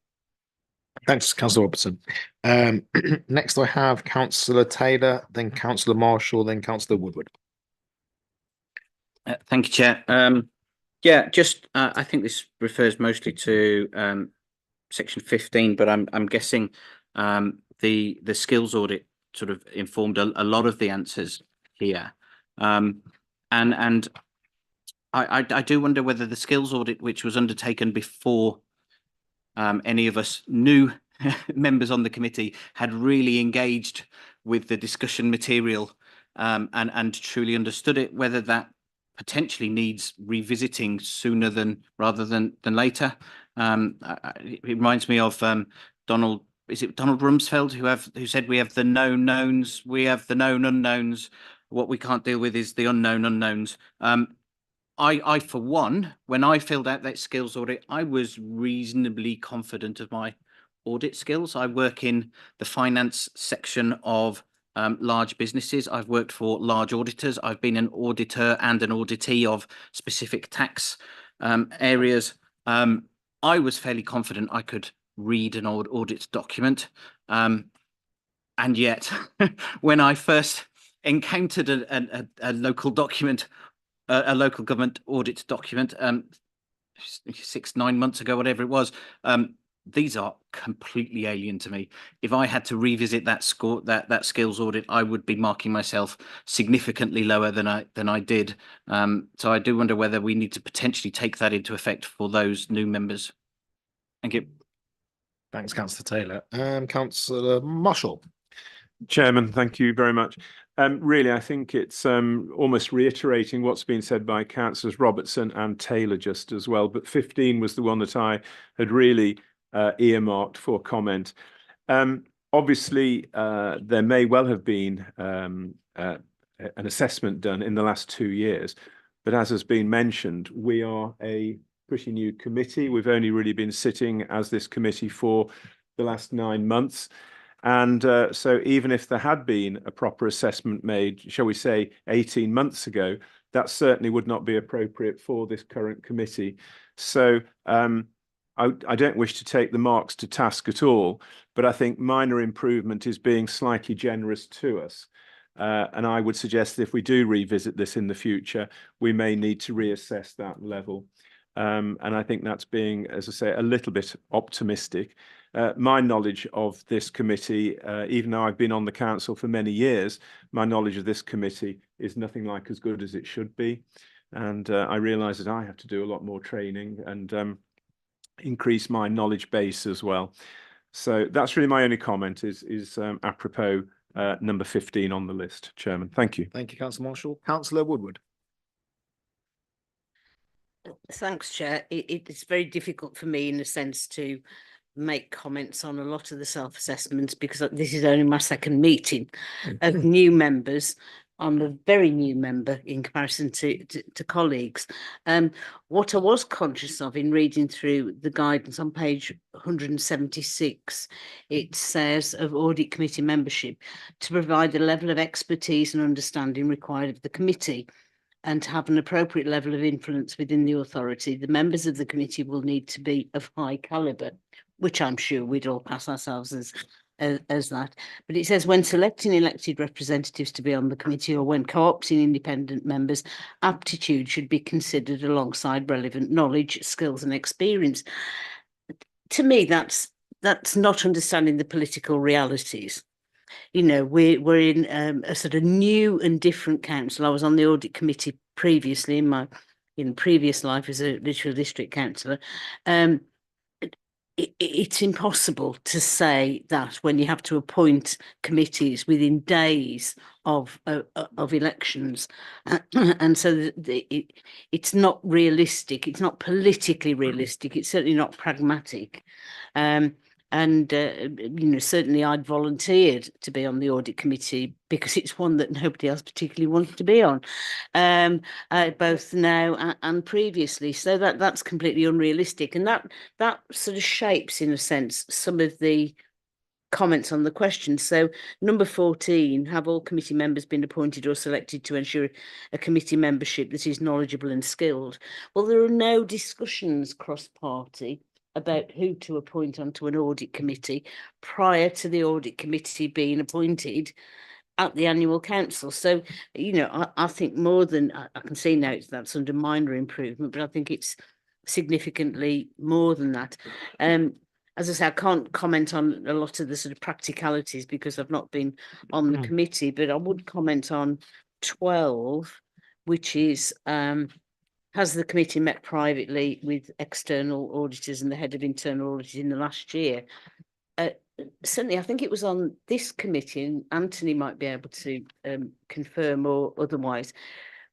Thanks, Councillor Robertson. Next, I have Councillor Taylor, then Councillor Marshall, then Councillor Woodward. Thank you, Chair. Yeah, just I think this refers mostly to section 15, but I'm guessing the skills audit sort of informed a lot of the answers here, and I do wonder whether the skills audit, which was undertaken before any of us new members on the committee had really engaged with the discussion material and truly understood it, whether that potentially needs revisiting sooner rather than later. It reminds me of Donald Rumsfeld, who said we have the known knowns, we have the known unknowns. What we can't deal with is the unknown unknowns. I, for one, when I filled out that skills audit, I was reasonably confident of my audit skills. I work in the finance section of large businesses. I've worked for large auditors. I've been an auditor and an auditee of specific tax areas. I was fairly confident I could read an audit document. And yet, when I first encountered a local document, a local government audit document 6-9 months ago, whatever it was, these are completely alien to me. If I had to revisit that skills audit, I would be marking myself significantly lower than I did. So I do wonder whether we need to potentially take that into effect for those new members. Thank you. Thanks, Councillor Taylor. Councillor Marshall. Chairman, thank you very much. Really, I think it's almost reiterating what's been said by Councillors Robertson and Taylor just as well, but 15 was the one that I had really earmarked for comment. Obviously, there may well have been an assessment done in the last 2 years, but as has been mentioned, we are a pretty new committee. We've only really been sitting as this committee for the last 9 months. And so even if there had been a proper assessment made, shall we say, 18 months ago, that certainly would not be appropriate for this current committee. So I don't wish to take the marks to task at all, but I think minor improvement is being slightly generous to us. And I would suggest that if we do revisit this in the future, we may need to reassess that level. And I think that's being, as I say, a little bit optimistic. My knowledge of this committee, even though I've been on the council for many years, my knowledge of this committee is nothing like as good as it should be. And I realise that I have to do a lot more training and increase my knowledge base as well. So that's really my only comment is apropos number 15 on the list, Chairman. Thank you. Thank you, Councillor Marshall. Councillor Woodward. Thanks, Chair. It's very difficult for me in a sense to make comments on a lot of the self-assessments because this is only my second meeting of new members. I'm a very new member in comparison to colleagues. What I was conscious of in reading through the guidance on page 176, it says of audit committee membership to provide the level of expertise and understanding required of the committee and to have an appropriate level of influence within the authority. The members of the committee will need to be of high calibre, which I'm sure we'd all pass ourselves as that. But it says when selecting elected representatives to be on the committee or when co-opting independent members, aptitude should be considered alongside relevant knowledge, skills and experience. To me, that's not understanding the political realities. You know, we're in a sort of new and different council. I was on the audit committee previously in my previous life as a Lichfield district councillor. It's impossible to say that when you have to appoint committees within days of elections, and so it's not realistic. It's not politically realistic. It's certainly not pragmatic. Certainly I'd volunteered to be on the audit committee because it's one that nobody else particularly wanted to be on, both now and previously. So that's completely unrealistic, and that sort of shapes, in a sense, some of the comments on the question. So number 14, have all committee members been appointed or selected to ensure a committee membership that is knowledgeable and skilled? Well, there are no discussions cross-party about who to appoint onto an audit committee prior to the audit committee being appointed at the annual council. So, you know, I think more than, I can see now that's under minor improvement, but I think it's significantly more than that. As I say, I can't comment on a lot of the sort of practicalities because I've not been on the committee, but I would comment on 12, which is, has the committee met privately with external auditors and the head of internal audit in the last year? Certainly, I think it was on this committee, and Anthony might be able to confirm or otherwise.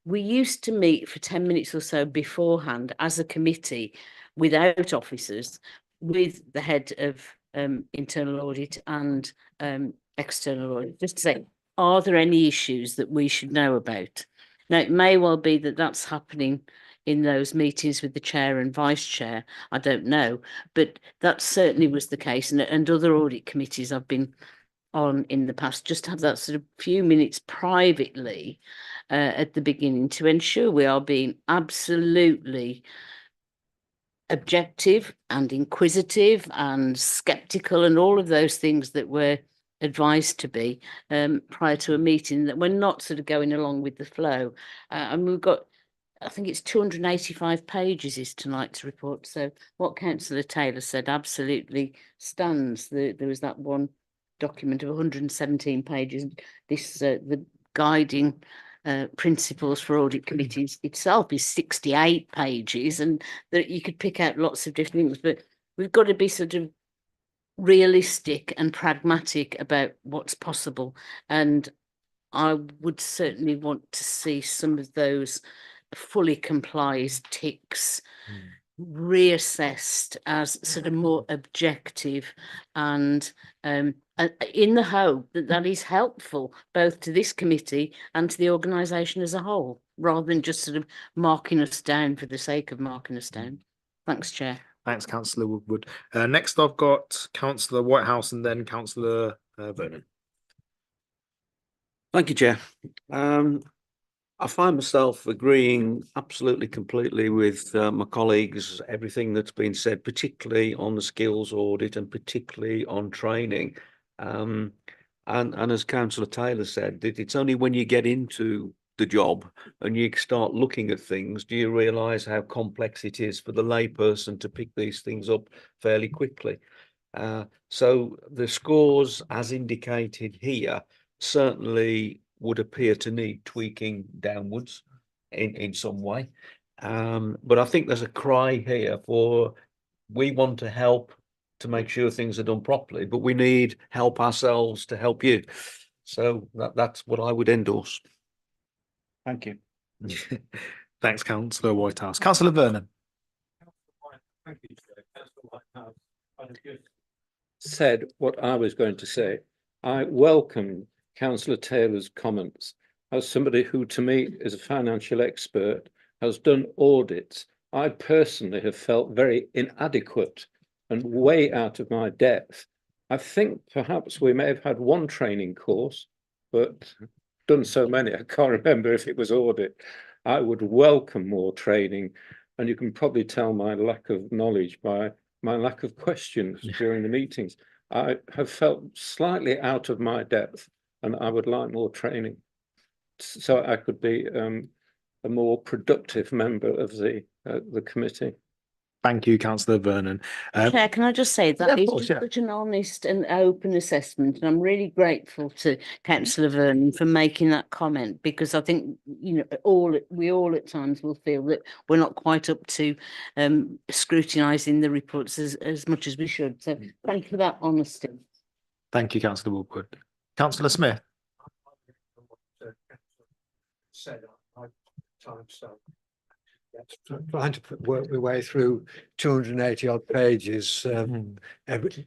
We used to meet for 10 minutes or so beforehand as a committee without officers with the head of internal audit and external audit, just to say, are there any issues that we should know about? Now, it may well be that that's happening in those meetings with the chair and vice chair. I don't know, but that certainly was the case. And other audit committees I've been on in the past just have that sort of few minutes privately at the beginning to ensure we are being absolutely objective and inquisitive and skeptical and all of those things that we're advised to be prior to a meeting, that we're not sort of going along with the flow. And we've got, I think it's 285 pages is tonight's report. So what Councillor Taylor said absolutely stands. There was that one document of 117 pages. This the guiding principles for audit committees itself is 68 pages, and that you could pick out lots of different things. But we've got to be sort of realistic and pragmatic about what's possible. And I would certainly want to see some of those fully complies ticks reassessed as sort of more objective and in the hope that that is helpful both to this committee and to the organisation as a whole, rather than just sort of marking us down for the sake of marking us down. Thanks, Chair. Thanks, Councillor Woodward. Next, I've got Councillor Whitehouse and then Councillor Vernon. Thank you, Chair. I find myself agreeing absolutely completely with my colleagues, everything that's been said, particularly on the skills audit and particularly on training. And as Councillor Taylor said, it's only when you get into the job and you start looking at things, do you realise how complex it is for the layperson to pick these things up fairly quickly. So the scores, as indicated here, certainly would appear to need tweaking downwards in some way. But I think there's a cry here for, we want to help to make sure things are done properly, but we need help ourselves to help you. So that's what I would endorse. Thank you. Thanks, Councillor Whitehouse. Councillor Vernon. Thank you, Chair. Said what I was going to say. I welcome Councillor Taylor's comments. As somebody who, to me, is a financial expert, has done audits, I personally have felt very inadequate and way out of my depth. I think perhaps we may have had one training course, but done so many, I can't remember if it was audit. I would welcome more training, and you can probably tell my lack of knowledge by my lack of questions during the meetings. I have felt slightly out of my depth, and I would like more training so I could be a more productive member of the committee. Thank you, Councillor Vernon. Chair, can I just say that is course, yeah. such an honest and open assessment, and I'm really grateful to Councillor Vernon for making that comment, because I think, you know, we all at times will feel that we're not quite up to scrutinising the reports as much as we should. So thank you for that honesty. Thank you, Councillor Woodward. Councillor Smith. Trying to work my way through 280 odd pages,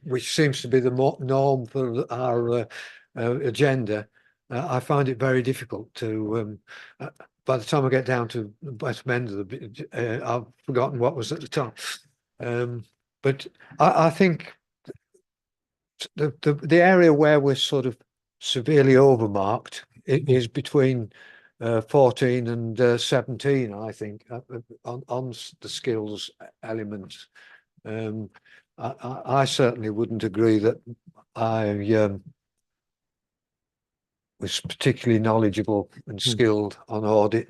which seems to be the norm for our agenda. I find it very difficult to, by the time I get down to the bottom end of the, I've forgotten what was at the top. But I think the area where we're sort of severely overmarked is between 14 and 17, I think, on the skills elements. I certainly wouldn't agree that I was particularly knowledgeable and skilled on audit.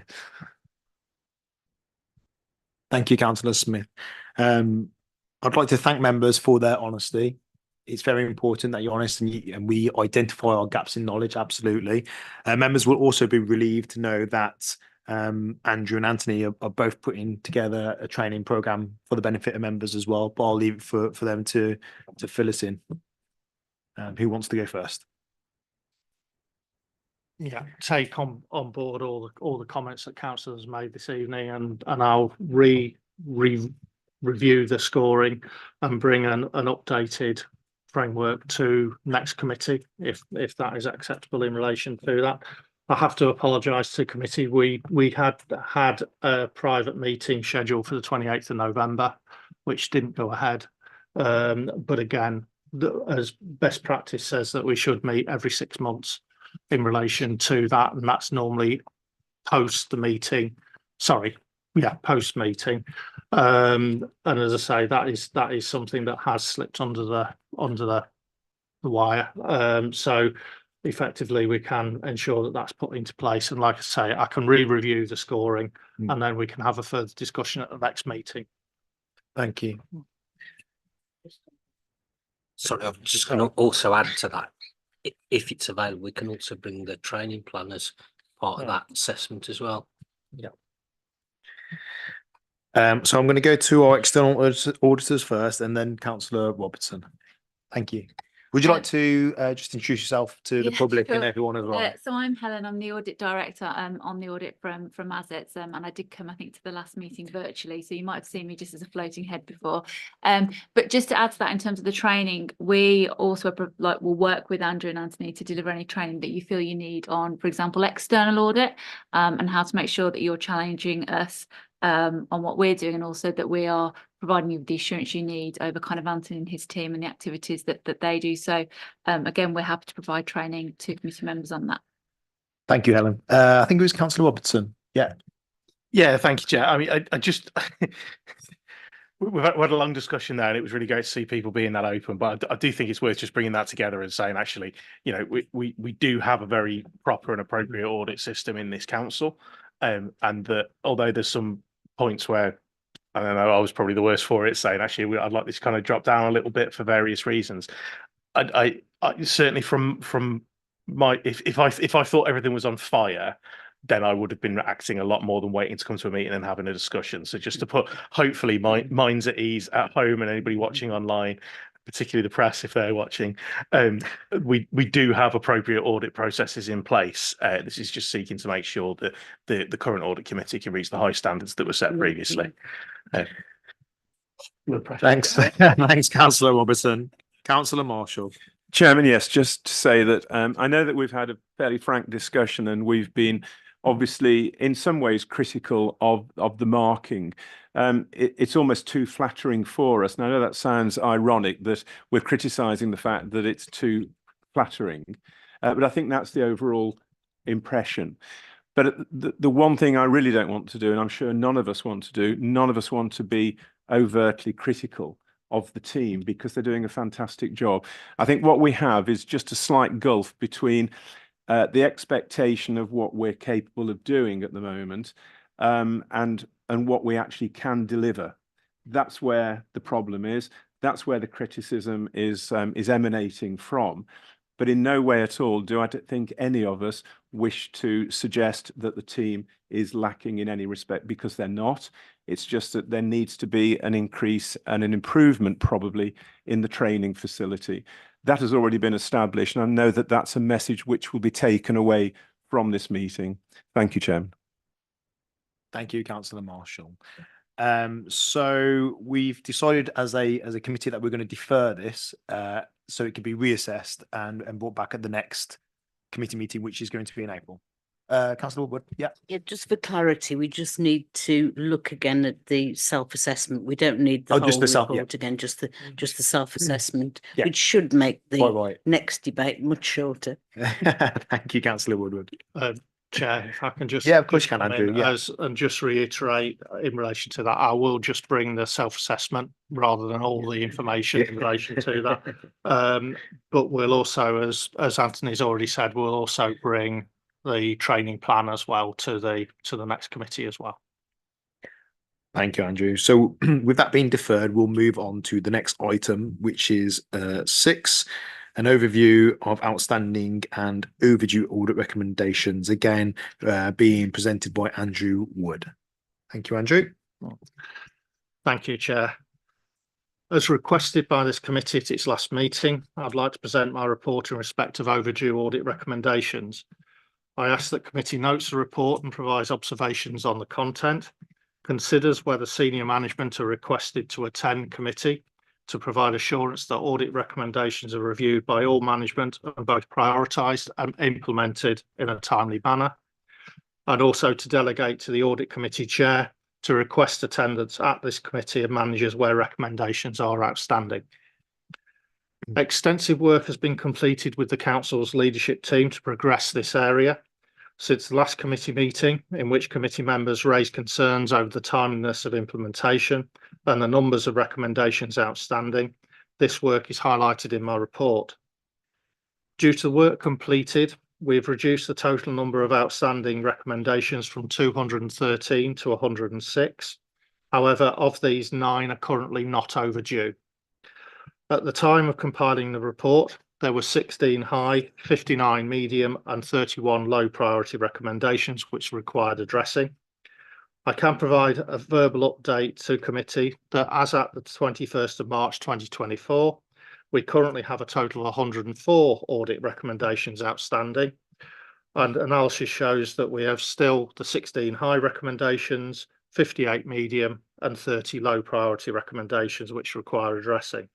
Thank you, Councillor Smith. I'd like to thank members for their honesty. It's very important that you're honest and we identify our gaps in knowledge, absolutely. Members will also be relieved to know that Andrew and Anthony are both putting together a training programme for the benefit of members as well, but I'll leave it for them to fill us in. Who wants to go first? Yeah, take on board all the comments that council has made this evening, and I'll review the scoring and bring an updated framework to next committee if that is acceptable in relation to that. I have to apologise to committee. We had a private meeting scheduled for the 28th of November, which didn't go ahead. But again, as best practice says that we should meet every 6 months in relation to that, and that's normally post the meeting. Sorry, yeah, post meeting. And as I say, that is something that has slipped under the wire. So effectively we can ensure that that's put into place, and like I say, I can review the scoring and then we can have a further discussion at the next meeting. Thank you. Sorry, I'm just going to also add to that. If it's available, we can also bring the training plan as part of that assessment as well. Yeah. So I'm going to go to our external auditors first, and then Councillor Robertson. Thank you. Would you like to just introduce yourself to the public and everyone as well? So I'm Helen. I'm the audit director on the audit from Assets, and I did come, I think, to the last meeting virtually. So you might have seen me just as a floating head before. But just to add to that, in terms of the training, we also will work with Andrew and Anthony to deliver any training that you feel you need on, for example, external audit, and how to make sure that you're challenging us on what we're doing, and also that we are providing you with the assurance you need over kind of Anthony and his team and the activities that they do. So again, we're happy to provide training to committee members on that. Thank you, Helen. I think it was Councillor Robertson. Yeah. Yeah, thank you, Chair. I mean, I just we've had a long discussion there, and it was really great to see people being that open. But I do think it's worth just bringing that together and saying, actually, you know, we do have a very proper and appropriate audit system in this council, and that although there's some points where I don't know, I was probably the worst for it, saying actually I'd like this kind of drop down a little bit for various reasons. I certainly from my if I thought everything was on fire, then I would have been acting a lot more than waiting to come to a meeting and having a discussion. So just to put hopefully minds at ease at home and anybody watching online, particularly the press if they're watching, we do have appropriate audit processes in place. This is just seeking to make sure that the current audit committee can reach the high standards that were set previously. Thanks. Thanks, Councillor Robertson. Councillor Marshall. Chairman, yes, just to say that I know that we've had a fairly frank discussion and we've been obviously in some ways critical of the marking. It's almost too flattering for us. And I know that sounds ironic that we're criticising the fact that it's too flattering, but I think that's the overall impression. But the one thing I really don't want to do, and I'm sure none of us want to do, none of us want to be overtly critical of the team because they're doing a fantastic job. I think what we have is just a slight gulf between the expectation of what we're capable of doing at the moment and what we actually can deliver. That's where the problem is. That's where the criticism is emanating from. But in no way at all do I think any of us wish to suggest that the team is lacking in any respect, because they're not. It's just that there needs to be an increase and an improvement probably in the training facility. That has already been established, and I know that that's a message which will be taken away from this meeting. Thank you, Chairman. Thank you, Councillor Marshall. So we've decided as a committee that we're going to defer this so it can be reassessed and brought back at the next committee meeting, which is going to be in April. Councillor Woodward, yeah. Yeah, just for clarity, we just need to look again at the self-assessment. We don't need the whole report again, just the self-assessment, which should make the next debate much shorter. Thank you, Councillor Woodward. Chair, if I can just of course you can, Andrew. And just reiterate in relation to that, I will just bring the self-assessment rather than all the information in relation to that. But we'll also, as Anthony's already said, we'll also bring the training plan as well to the next committee as well. Thank you, Andrew. So with that being deferred, we'll move on to the next item, which is 6. An overview of outstanding and overdue audit recommendations, again being presented by Andrew Wood. Thank you, Andrew. Thank you, Chair. As requested by this committee at its last meeting, I'd like to present my report in respect of overdue audit recommendations. I ask that committee notes the report and provides observations on the content, considers whether senior management are requested to attend committee to provide assurance that audit recommendations are reviewed by all management and both prioritised and implemented in a timely manner, and also to delegate to the audit committee chair to request attendance at this committee of managers where recommendations are outstanding. Extensive work has been completed with the council's leadership team to progress this area. Since the last committee meeting, in which committee members raised concerns over the timeliness of implementation and the numbers of recommendations outstanding, this work is highlighted in my report. Due to the work completed, we've reduced the total number of outstanding recommendations from 213 to 106. However, of these, 9 are currently not overdue. At the time of compiling the report, there were 16 high, 59 medium and 31 low priority recommendations which required addressing. I can provide a verbal update to committee that as at the 21st of March 2024, we currently have a total of 104 audit recommendations outstanding, and analysis shows that we have still the 16 high recommendations, 58 medium and 30 low priority recommendations which require addressing.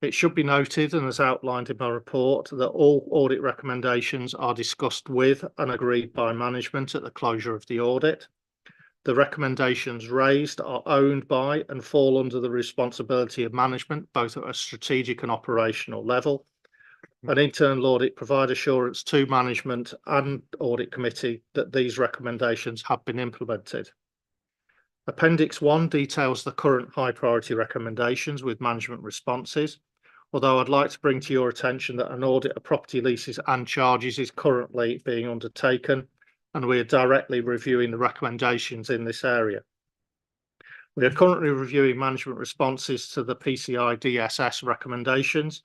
It should be noted, and as outlined in my report, that all audit recommendations are discussed with and agreed by management at the closure of the audit. The recommendations raised are owned by and fall under the responsibility of management, both at a strategic and operational level. An internal audit provide assurance to management and audit committee that these recommendations have been implemented. Appendix 1 details the current high priority recommendations with management responses, although I'd like to bring to your attention that an audit of property leases and charges is currently being undertaken, and we are directly reviewing the recommendations in this area. We are currently reviewing management responses to the PCI DSS recommendations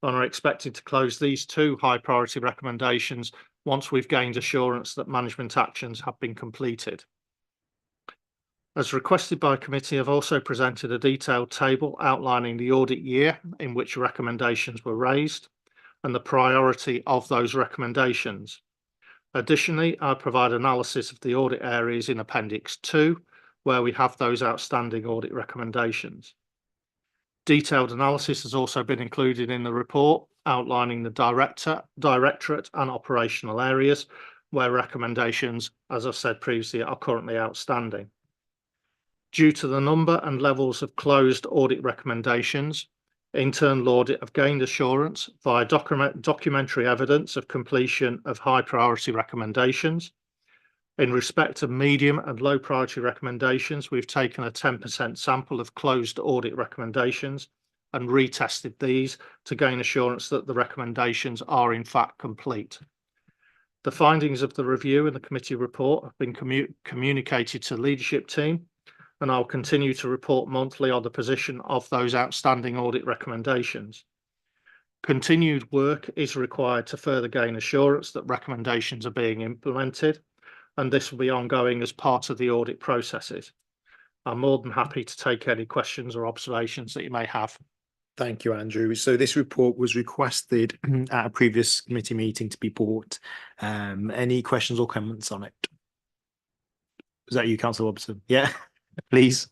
and are expected to close these two high priority recommendations once we've gained assurance that management actions have been completed. As requested by committee, I've also presented a detailed table outlining the audit year in which recommendations were raised and the priority of those recommendations. Additionally, I provide analysis of the audit areas in Appendix 2, where we have those outstanding audit recommendations. Detailed analysis has also been included in the report, outlining the directorate and operational areas where recommendations, as I've said previously, are currently outstanding. Due to the number and levels of closed audit recommendations, internal audit have gained assurance via documentary evidence of completion of high priority recommendations. In respect of medium and low priority recommendations, we've taken a 10% sample of closed audit recommendations and retested these to gain assurance that the recommendations are in fact complete. The findings of the review and the committee report have been communicated to the leadership team, and I'll continue to report monthly on the position of those outstanding audit recommendations. Continued work is required to further gain assurance that recommendations are being implemented, and this will be ongoing as part of the audit processes. I'm more than happy to take any questions or observations that you may have. Thank you, Andrew. So this report was requested at a previous committee meeting to be brought. Any questions or comments on it? Is that you, Councillor Robertson? Yeah, please.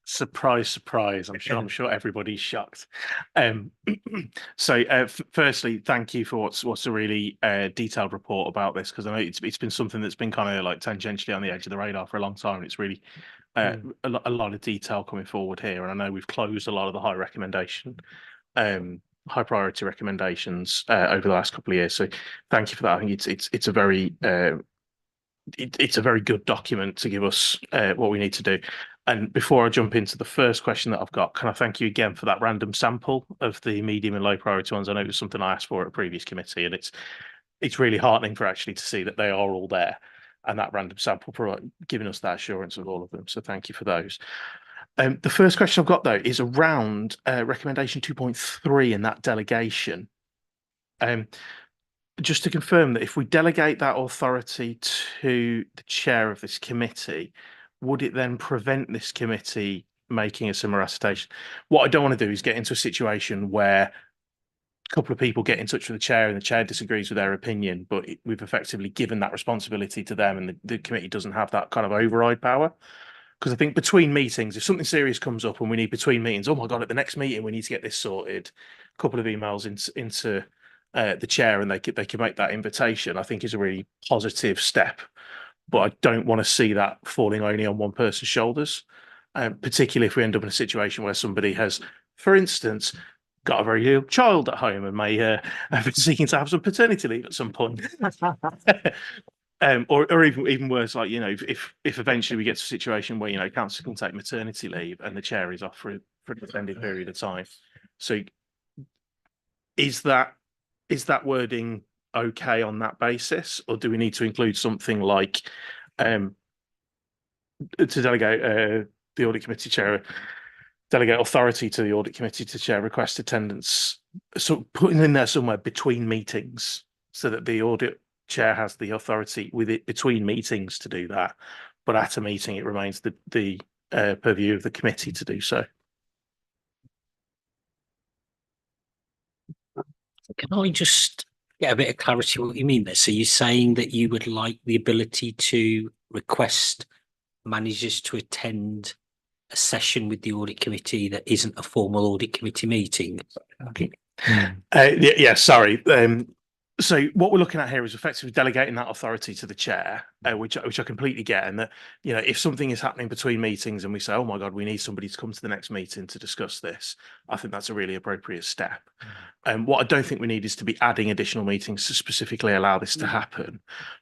Surprise, surprise. I'm sure everybody's shocked. Firstly, thank you for what's a really detailed report about this, because I know it's been something that's been kind of like tangentially on the edge of the radar for a long time. It's really a lot of detail coming forward here, and I know we've closed a lot of the high priority recommendations over the last couple of years. So thank you for that. I think it's a very it's a very good document to give us what we need to do. And before I jump into the first question that I've got, can I thank you again for that random sample of the medium and low priority ones? I know it was something I asked for at a previous committee, and it's really heartening for actually to see that they are all there, and that random sample giving us that assurance of all of them. So thank you for those. The first question I've got though is around recommendation 2.3 in that delegation. Just to confirm that if we delegate that authority to the chair of this committee, would it then prevent this committee making a similar attestation? What I don't want to do is get into a situation where a couple of people get in touch with the chair and the chair disagrees with their opinion, but we've effectively given that responsibility to them, and the committee doesn't have that kind of override power. Because I think between meetings, if something serious comes up and we need between meetings, oh my God, at the next meeting we need to get this sorted, a couple of emails into the chair and they can make that invitation, I think is a really positive step. But I don't want to see that falling only on one person's shoulders, particularly if we end up in a situation where somebody has, for instance, got a very ill child at home and may have been seeking to have some paternity leave at some point. Or even worse, like, if eventually we get to a situation where, council can take maternity leave and the chair is off for an extended period of time. So is that wording okay on that basis, or do we need to include something like to delegate the audit committee chair, delegate authority to the audit committee to chair request attendance, so putting in there somewhere between meetings so that the audit chair has the authority with it between meetings to do that, but at a meeting it remains the purview of the committee to do so. Can I just get a bit of clarity what you mean there? So you're saying that you would like the ability to request managers to attend a session with the audit committee that isn't a formal audit committee meeting? Yeah, sorry. So what we're looking at here is effectively delegating that authority to the chair, which I completely get, and that if something is happening between meetings and we say, oh my God, we need somebody to come to the next meeting to discuss this, I think that's a really appropriate step. And what I don't think we need is to be adding additional meetings to specifically allow this to happen.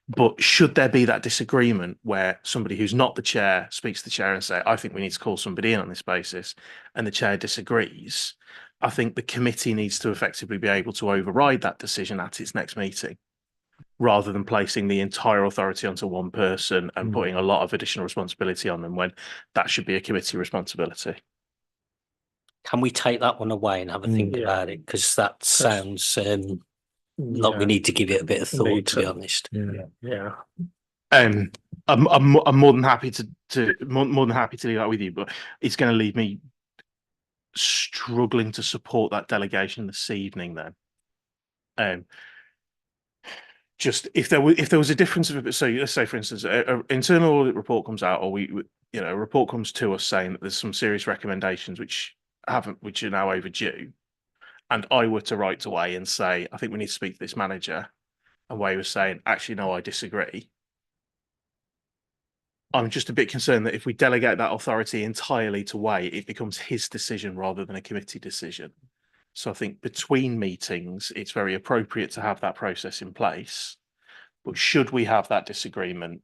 But should there be that disagreement where somebody who's not the chair speaks to the chair and say, I think we need to call somebody in on this basis, and the chair disagrees, I think the committee needs to effectively be able to override that decision at its next meeting, rather than placing the entire authority onto one person and putting a lot of additional responsibility on them when that should be a committee responsibility. Can we take that one away and have a think about it? Because that sounds like we need to give it a bit of thought, to be honest. Yeah. I'm more than happy to more than happy to leave that with you, but it's going to leave me struggling to support that delegation this evening. Then, just if there was a difference of, so let's say for instance, an internal audit report comes out, or a report comes to us saying that there's some serious recommendations which are now overdue, and I were to write away and say, I think we need to speak to this manager, and Way was saying, actually no, I disagree. I'm just a bit concerned that if we delegate that authority entirely to Way, it becomes his decision rather than a committee decision. So I think between meetings, it's very appropriate to have that process in place. But should we have that disagreement,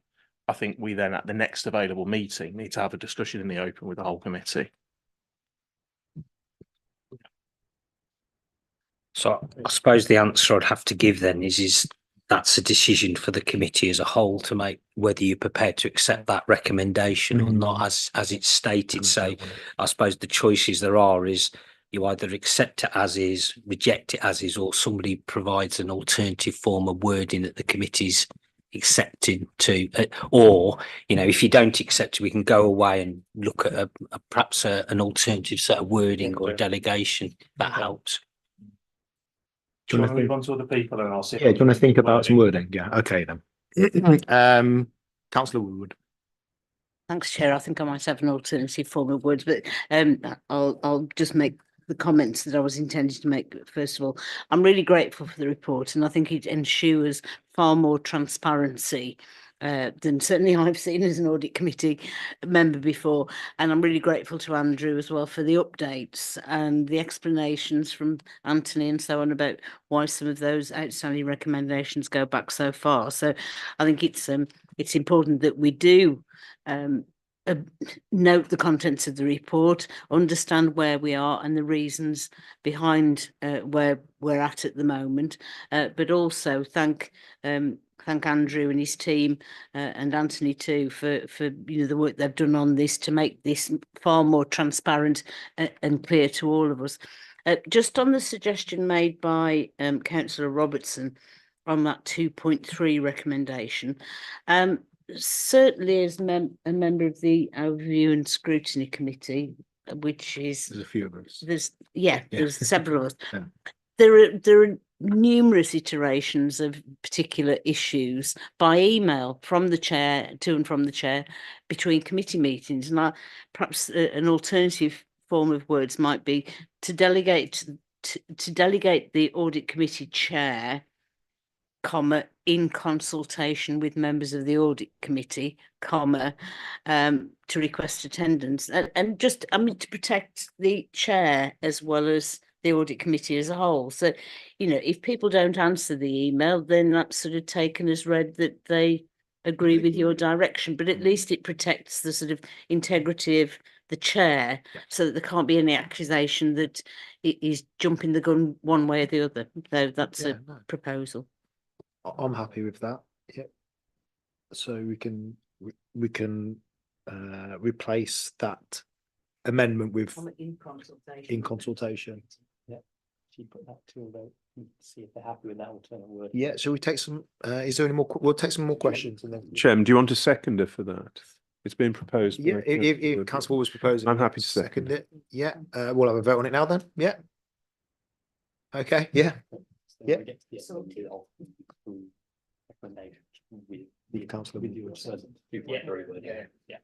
I think we then at the next available meeting need to have a discussion in the open with the whole committee. So I suppose the answer I'd have to give then is that's a decision for the committee as a whole to make, whether you're prepared to accept that recommendation or not, as it's stated. So I suppose the choices there are is you either accept it as is, reject it as is, or somebody provides an alternative form of wording that the committee's accepting to, or if you don't accept it, we can go away and look at perhaps an alternative set of wording or a delegation. That helps. Do you want to move on to other people and I'll see? Yeah, do you want to think about some wording? Yeah, okay then. Councillor Woodward. Thanks, Chair. I think I might have an alternative form of words, but I'll just make the comments that I was intending to make. First of all, I'm really grateful for the report, and I think it ensures far more transparency than certainly I've seen as an audit committee member before. And I'm really grateful to Andrew as well for the updates and the explanations from Anthony and so on about why some of those outstanding recommendations go back so far. So I think it's important that we do note the contents of the report, understand where we are and the reasons behind where we're at the moment, but also thank Andrew and his team and Anthony too for the work they've done on this to make this far more transparent and clear to all of us. Just on the suggestion made by Councillor Robertson on that 2.3 recommendation, certainly as a member of the Overview and Scrutiny Committee, which is There's a few of us. there's several of us. Yeah. There are numerous iterations of particular issues by email from the chair to and from the chair between committee meetings, and perhaps an alternative form of words might be to delegate the audit committee chair, comma, in consultation with members of the audit committee, comma, to request attendance, and just, to protect the chair as well as the audit committee as a whole. So, if people don't answer the email, then that's sort of taken as read that they agree with your direction, but at least it protects the sort of integrity of the chair, so that there can't be any accusation that it is jumping the gun one way or the other. So that's a proposal. I'm happy with that. Yeah. So we can replace that amendment with In consultation. in consultation. Yeah. She put that to a vote and see if they're happy with that alternate word. Yeah. Shall we take some? Is there any more? We'll take some more questions and then. Chairman, do you want a seconder for that? It's been proposed. Yeah. by If Councillor was proposing, I'm happy to second it. Yeah. We'll have a vote on it now then. Yeah. Okay. Yeah. Yeah. Recommendation with The councillor. with your certain. Yeah.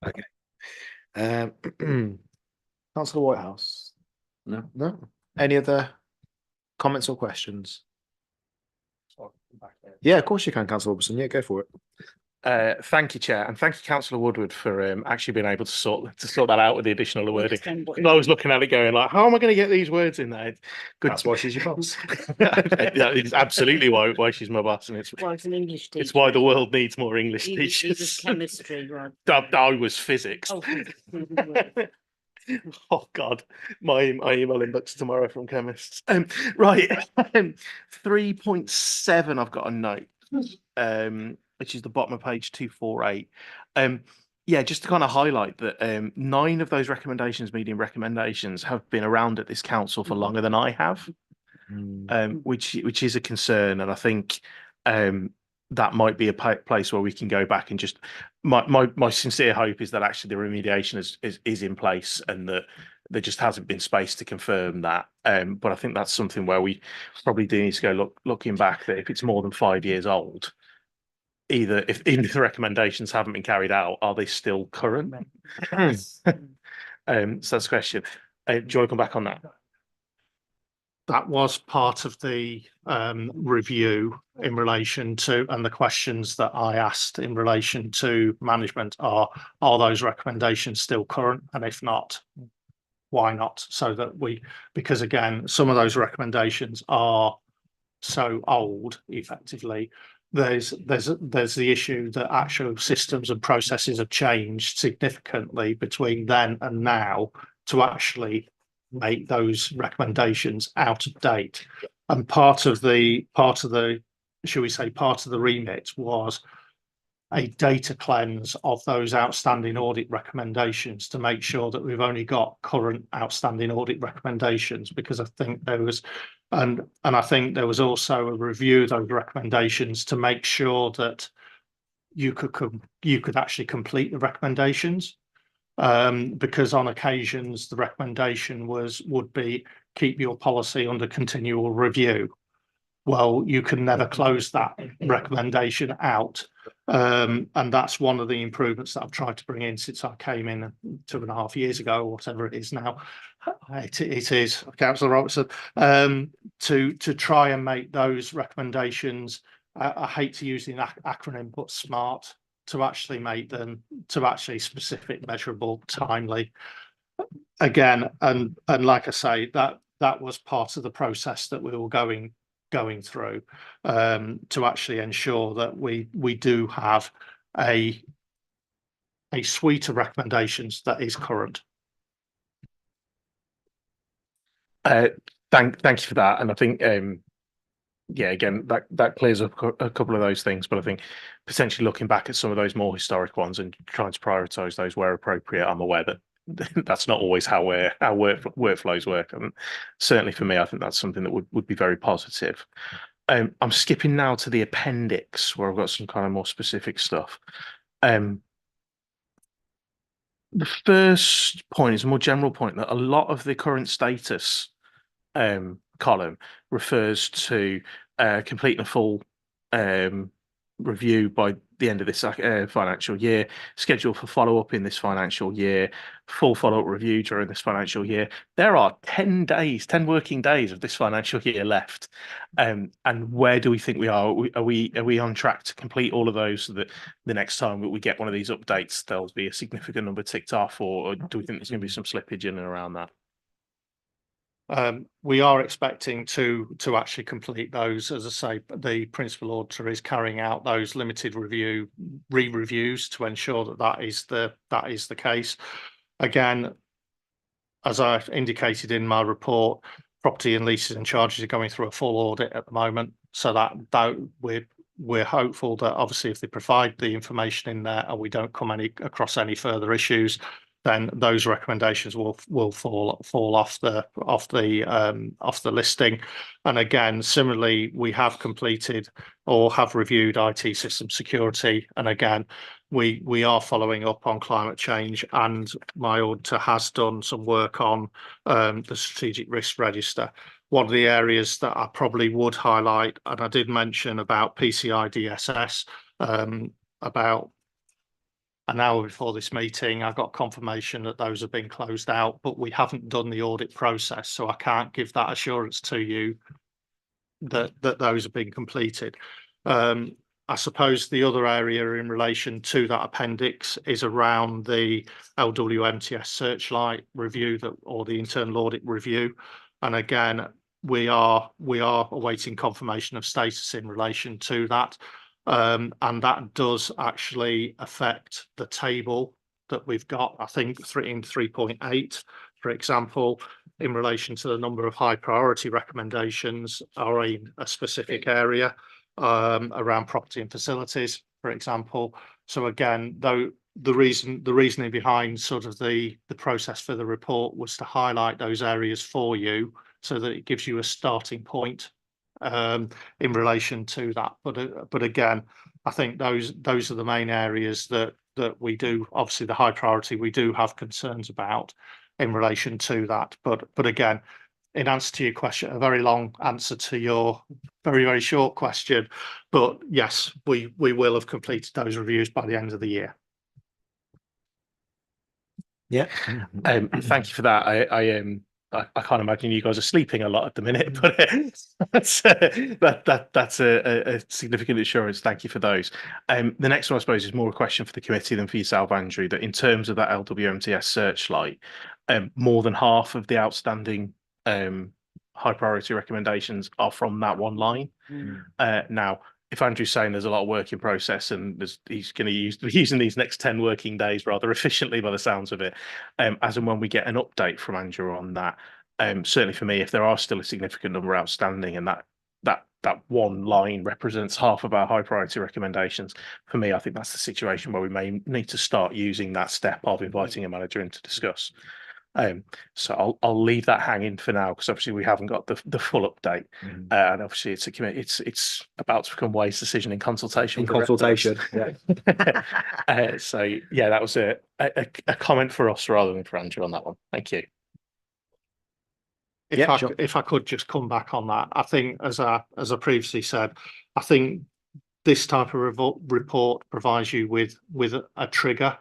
Okay. Councillor Whitehouse. No. No. Any other comments or questions? Yeah, of course you can, Councillor Robertson. Yeah, go for it. Thank you, Chair, and thank you, Councillor Woodward, for actually being able to sort that out with the additional wording. I was looking at it going like, how am I going to get these words in there? Good. That's why she's your boss. That is absolutely why she's my boss, and it's Well, it's an English teacher. it's why the world needs more English He was teachers. chemistry, right? I was physics. Oh, Oh God, my email inbox tomorrow from chemists. Right, 3.7. I've got a note, which is the bottom of page 248. Yeah, just to kind of highlight that 9 of those recommendations, medium recommendations, have been around at this council for longer than I have, which is a concern, and I think that might be a place where we can go back and just. My sincere hope is that actually the remediation is in place and that there just hasn't been space to confirm that. But I think that's something where we probably do need to go looking back, that if it's more than 5 years old, even if the recommendations haven't been carried out, are they still current? So that's the question. Do you want to come back on that? That was part of the review in relation to, and the questions that I asked in relation to management are those recommendations still current? And if not, why not? So that because again, some of those recommendations are so old, effectively. There's the issue that actual systems and processes have changed significantly between then and now to actually make those recommendations out of date. And part of the should we say part of the remit was a data cleanse of those outstanding audit recommendations to make sure that we've only got current outstanding audit recommendations, because I think there was and I think there was also a review of those recommendations to make sure that you could actually complete the recommendations. Because on occasions the recommendation would be keep your policy under continual review. Well, you can never close that recommendation out. And that's one of the improvements that I've tried to bring in since I came in 2.5 years ago, or whatever it is now. It is, Councillor Robertson, to try and make those recommendations. I hate to use the acronym, but SMART, to actually make them to actually specific, measurable, timely. Again, and like I say, that was part of the process that we were going through, to actually ensure that we do have a suite of recommendations that is current. Thank you for that, and I think yeah, again, that clears up a couple of those things, but I think potentially looking back at some of those more historic ones and trying to prioritize those where appropriate. I'm aware that that's not always how workflows work, and certainly for me, I think that's something that would be very positive. I'm skipping now to the appendix where I've got some kind of more specific stuff. The first point is a more general point that a lot of the current status column refers to completing a full review by the end of this financial year, schedule for follow-up in this financial year, full follow-up review during this financial year. There are 10 working days of this financial year left. And where do we think we are? Are we on track to complete all of those so that the next time we get one of these updates, there'll be a significant number ticked off, or do we think there's going to be some slippage in and around that? We are expecting to actually complete those. As I say, the principal auditor is carrying out those limited re-reviews to ensure that is the case. Again, as I indicated in my report, property and leases and charges are going through a full audit at the moment, so that we're hopeful that obviously if they provide the information in there and we don't come across any further issues, then those recommendations will fall off the listing. And again, similarly, we have completed or have reviewed IT system security. And again, we are following up on climate change, and my auditor has done some work on the strategic risk register. One of the areas that I probably would highlight, and I did mention about PCI DSS, about An hour before this meeting, I got confirmation that those have been closed out, but we haven't done the audit process, so I can't give that assurance to you that those have been completed. I suppose the other area in relation to that appendix is around the LWMTS searchlight review or the internal audit review. And again, we are awaiting confirmation of status in relation to that. And that does actually affect the table that we've got, I think, in 3.8, for example, in relation to the number of high priority recommendations are in a specific area around property and facilities, for example. So again, though the reasoning behind sort of the process for the report was to highlight those areas for you so that it gives you a starting point in relation to that. But again, I think those are the main areas that we do, obviously the high priority, we do have concerns about in relation to that. But again, in answer to your question, a very long answer to your very, very short question, but yes, we will have completed those reviews by the end of the year. Yeah. Thank you for that. I can't imagine you guys are sleeping a lot at the minute, but that's a significant assurance. Thank you for those. The next one, I suppose, is more a question for the committee than for yourself, Andrew, that in terms of that LWMTS searchlight, more than half of the outstanding high priority recommendations are from that one line. Now, if Andrew's saying there's a lot of work in process and he's going to be using these next 10 working days rather efficiently by the sounds of it, as and when we get an update from Andrew on that, certainly for me, if there are still a significant number outstanding and that one line represents half of our high priority recommendations, for me, I think that's the situation where we may need to start using that step of inviting a manager in to discuss. So I'll leave that hanging for now because obviously we haven't got the full update, and obviously it's a committee. It's about to become wise decision in consultation. Yeah. So yeah, that was a comment for us rather than for Andrew on that one. Thank you. If I could just come back on that, I think as I previously said, I think this type of report provides you with a trigger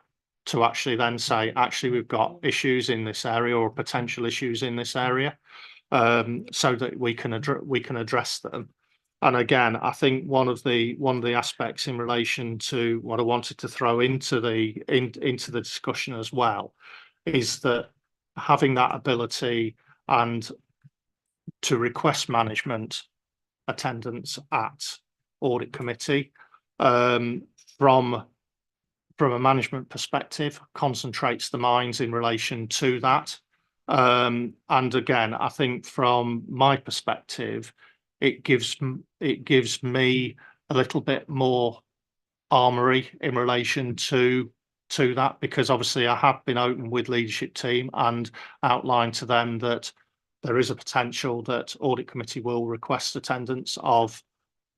to actually then say, actually, we've got issues in this area or potential issues in this area, so that we can address them. And again, I think one of the aspects in relation to what I wanted to throw into the discussion as well is that having that ability and to request management attendance at audit committee from a management perspective concentrates the minds in relation to that. And again, I think from my perspective, it gives me a little bit more armory in relation to that, because obviously I have been open with leadership team and outlined to them that there is a potential that audit committee will request attendance of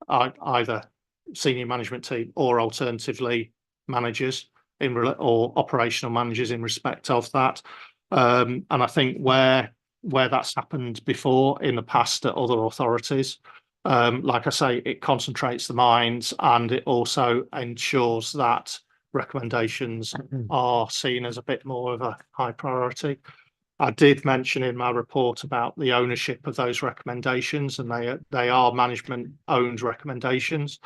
either senior management team or alternatively managers or operational managers in respect of that. And I think where that's happened before in the past at other authorities, like I say, it concentrates the minds and it also ensures that recommendations are seen as a bit more of a high priority. I did mention in my report about the ownership of those recommendations, and they are management owned recommendations.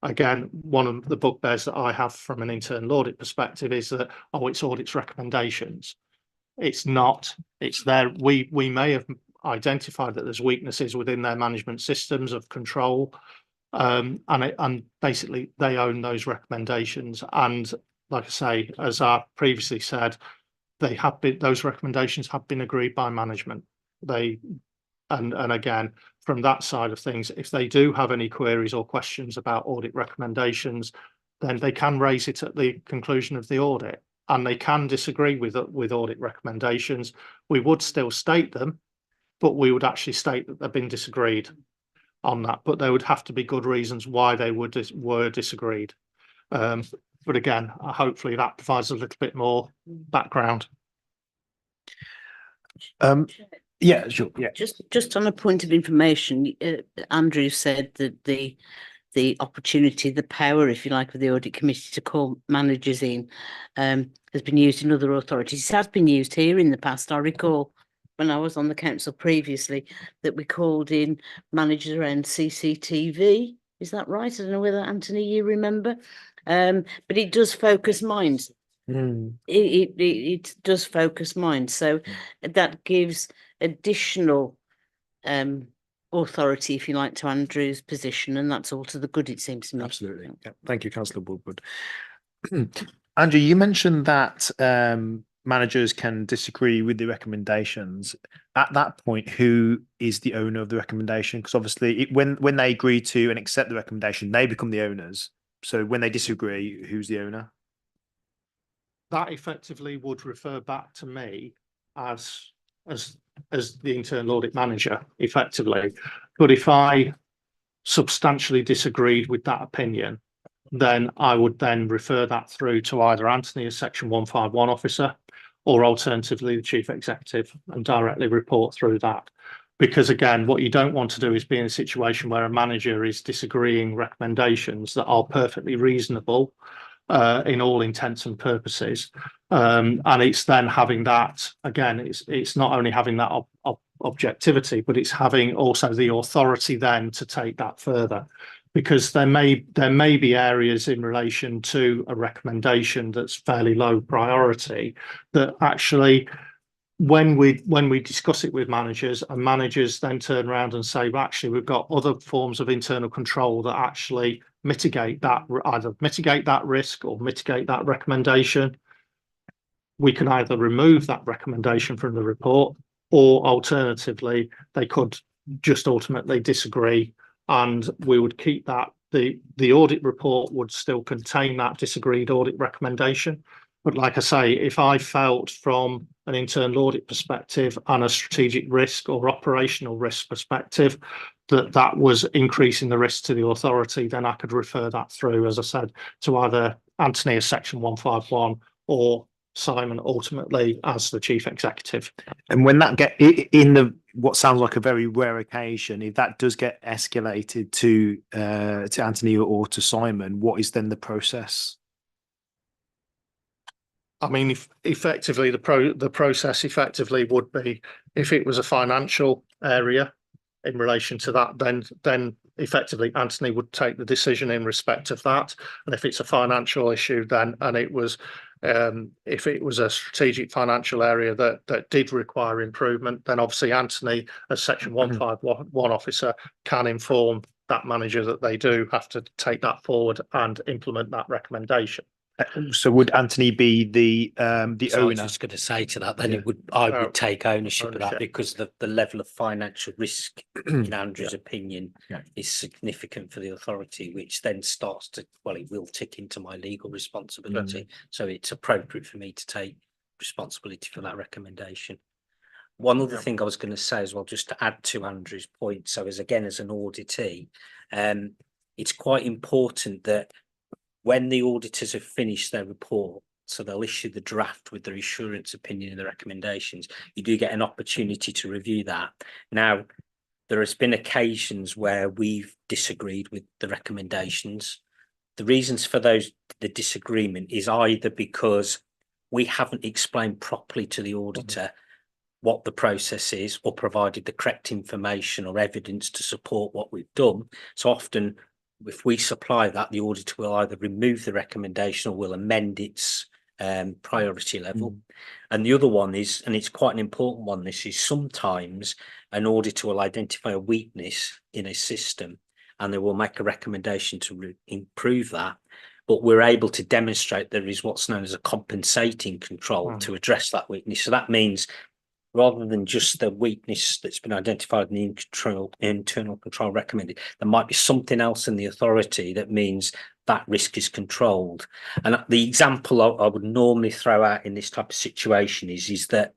Again, one of the bugbears that I have from an internal audit perspective is that, it's audit's recommendations. It's not, it's there. We may have identified that there's weaknesses within their management systems of control. And basically they own those recommendations. And like I say, as I previously said, those recommendations have been agreed by management. And again, from that side of things, if they do have any queries or questions about audit recommendations, then they can raise it at the conclusion of the audit, and they can disagree with audit recommendations. We would still state them, but we would actually state that they've been disagreed on that. But there would have to be good reasons why they were disagreed. But again, hopefully that provides a little bit more background. Yeah, sure. Yeah. Just on a point of information, Andrew said that the the opportunity, the power, if you like, of the audit committee to call managers in has been used in other authorities. It has been used here in the past. I recall when I was on the council previously that we called in managers around CCTV. Is that right? I don't know whether, Anthony, you remember. But it does focus minds. It does focus minds. So that gives additional authority, if you like, to Andrew's position, and that's all to the good, it seems to me. Absolutely. Yeah. Thank you, Councillor Woodward. Andrew, you mentioned that managers can disagree with the recommendations. At that point, who is the owner of the recommendation? Because obviously, when they agree to and accept the recommendation, they become the owners. So when they disagree, who's the owner? That effectively would refer back to me as the internal audit manager, effectively. But if I substantially disagreed with that opinion, then I would then refer that through to either Anthony as Section 151 officer, or alternatively the chief executive, and directly report through that. Because again, what you don't want to do is be in a situation where a manager is disagreeing recommendations that are perfectly reasonable in all intents and purposes. And it's then having that, again, it's not only having that objectivity, but it's having also the authority then to take that further. Because there may be areas in relation to a recommendation that's fairly low priority that actually, when we discuss it with managers, and managers then turn around and say, well, actually, we've got other forms of internal control that actually mitigate that, either mitigate that risk or mitigate that recommendation. We can either remove that recommendation from the report, or alternatively, they could just ultimately disagree, and we would keep that. The audit report would still contain that disagreed audit recommendation. But like I say, if I felt from an internal audit perspective and a strategic risk or operational risk perspective that was increasing the risk to the authority, then I could refer that through, as I said, to either Anthony as Section 151 or Simon ultimately as the chief executive. And when that get in the what sounds like a very rare occasion, if that does get escalated to Anthony or to Simon, what is then the process? I mean, if effectively the process effectively would be, if it was a financial area in relation to that, then effectively Anthony would take the decision in respect of that. And if it's a financial issue, then if it was a strategic financial area that did require improvement, then obviously Anthony, as Section 151 officer, can inform that manager that they do have to take that forward and implement that recommendation. So would Anthony be the So I was owner? just going to say to that, then I would take ownership of that, because the level of financial risk, in Andrew's opinion, is significant for the authority, which then starts to, well, it will tick into my legal responsibility. So it's appropriate for me to take responsibility for that recommendation. One other thing I was going to say as well, just to add to Andrew's point, so as an auditee, it's quite important that when the auditors have finished their report, so they'll issue the draft with their assurance opinion and the recommendations, you do get an opportunity to review that. Now, there has been occasions where we've disagreed with the recommendations. The reasons for the disagreement is either because we haven't explained properly to the auditor what the process is, or provided the correct information or evidence to support what we've done. So often, if we supply that, the auditor will either remove the recommendation or will amend its priority level. And the other one is, and it's quite an important one, this is sometimes an auditor will identify a weakness in a system and they will make a recommendation to improve that. But we're able to demonstrate there is what's known as a compensating control to address that weakness. So that means, rather than just the weakness that's been identified in the internal control recommended, there might be something else in the authority that means that risk is controlled. And the example I would normally throw out in this type of situation is that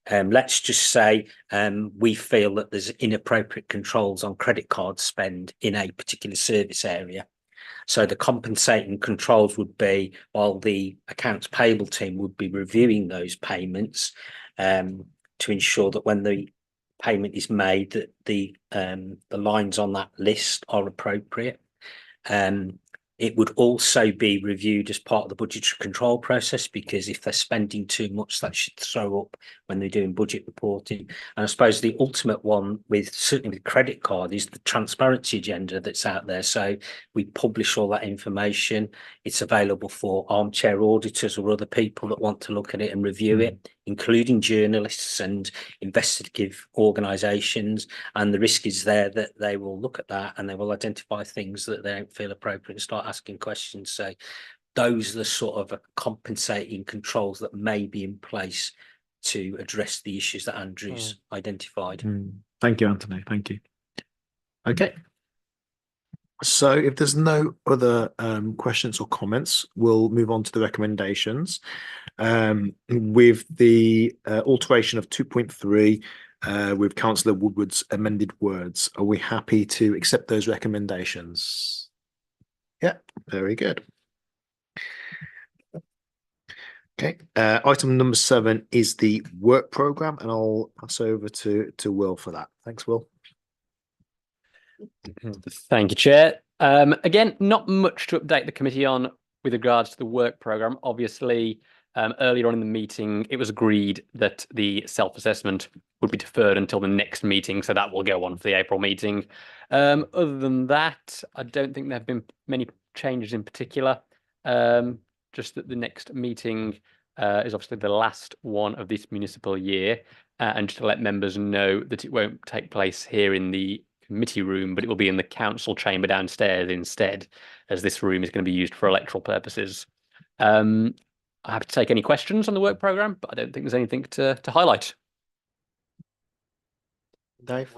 let's just say we feel that there's inappropriate controls on credit card spend in a particular service area. So the compensating controls would be, while the accounts payable team would be reviewing those payments, to ensure that when the payment is made, that the lines on that list are appropriate. It would also be reviewed as part of the budgetary control process, because if they're spending too much, that should throw up when they're doing budget reporting. And I suppose the ultimate one, with certainly with credit card, is the transparency agenda that's out there. So we publish all that information. It's available for armchair auditors or other people that want to look at it and review it, including journalists and investigative organisations. And the risk is there that they will look at that and they will identify things that they don't feel appropriate and start asking questions. So those are the sort of compensating controls that may be in place to address the issues that Andrew's identified. Thank you, Anthony. Thank you. Okay. So if there's no other questions or comments, we'll move on to the recommendations. With the alteration of 2.3 with Councillor Woodward's amended words, are we happy to accept those recommendations? Yeah, very good. Okay, item number 7 is the work programme, and I'll pass over to Will for that. Thanks, Will. Thank you, Chair. Again, not much to update the committee on with regards to the work programme. Obviously, earlier on in the meeting, it was agreed that the self-assessment would be deferred until the next meeting, so that will go on for the April meeting. Other than that, I don't think there have been many changes in particular. Just that the next meeting is obviously the last one of this municipal year, and just to let members know that it won't take place here in the committee room, but it will be in the council chamber downstairs instead, as this room is going to be used for electoral purposes. I'm happy to take any questions on the work programme, but I don't think there's anything to highlight. Dave?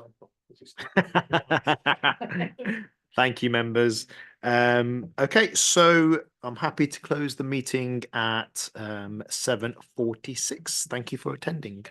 Thank you, members. Okay, so I'm happy to close the meeting at 7:46. Thank you for attending.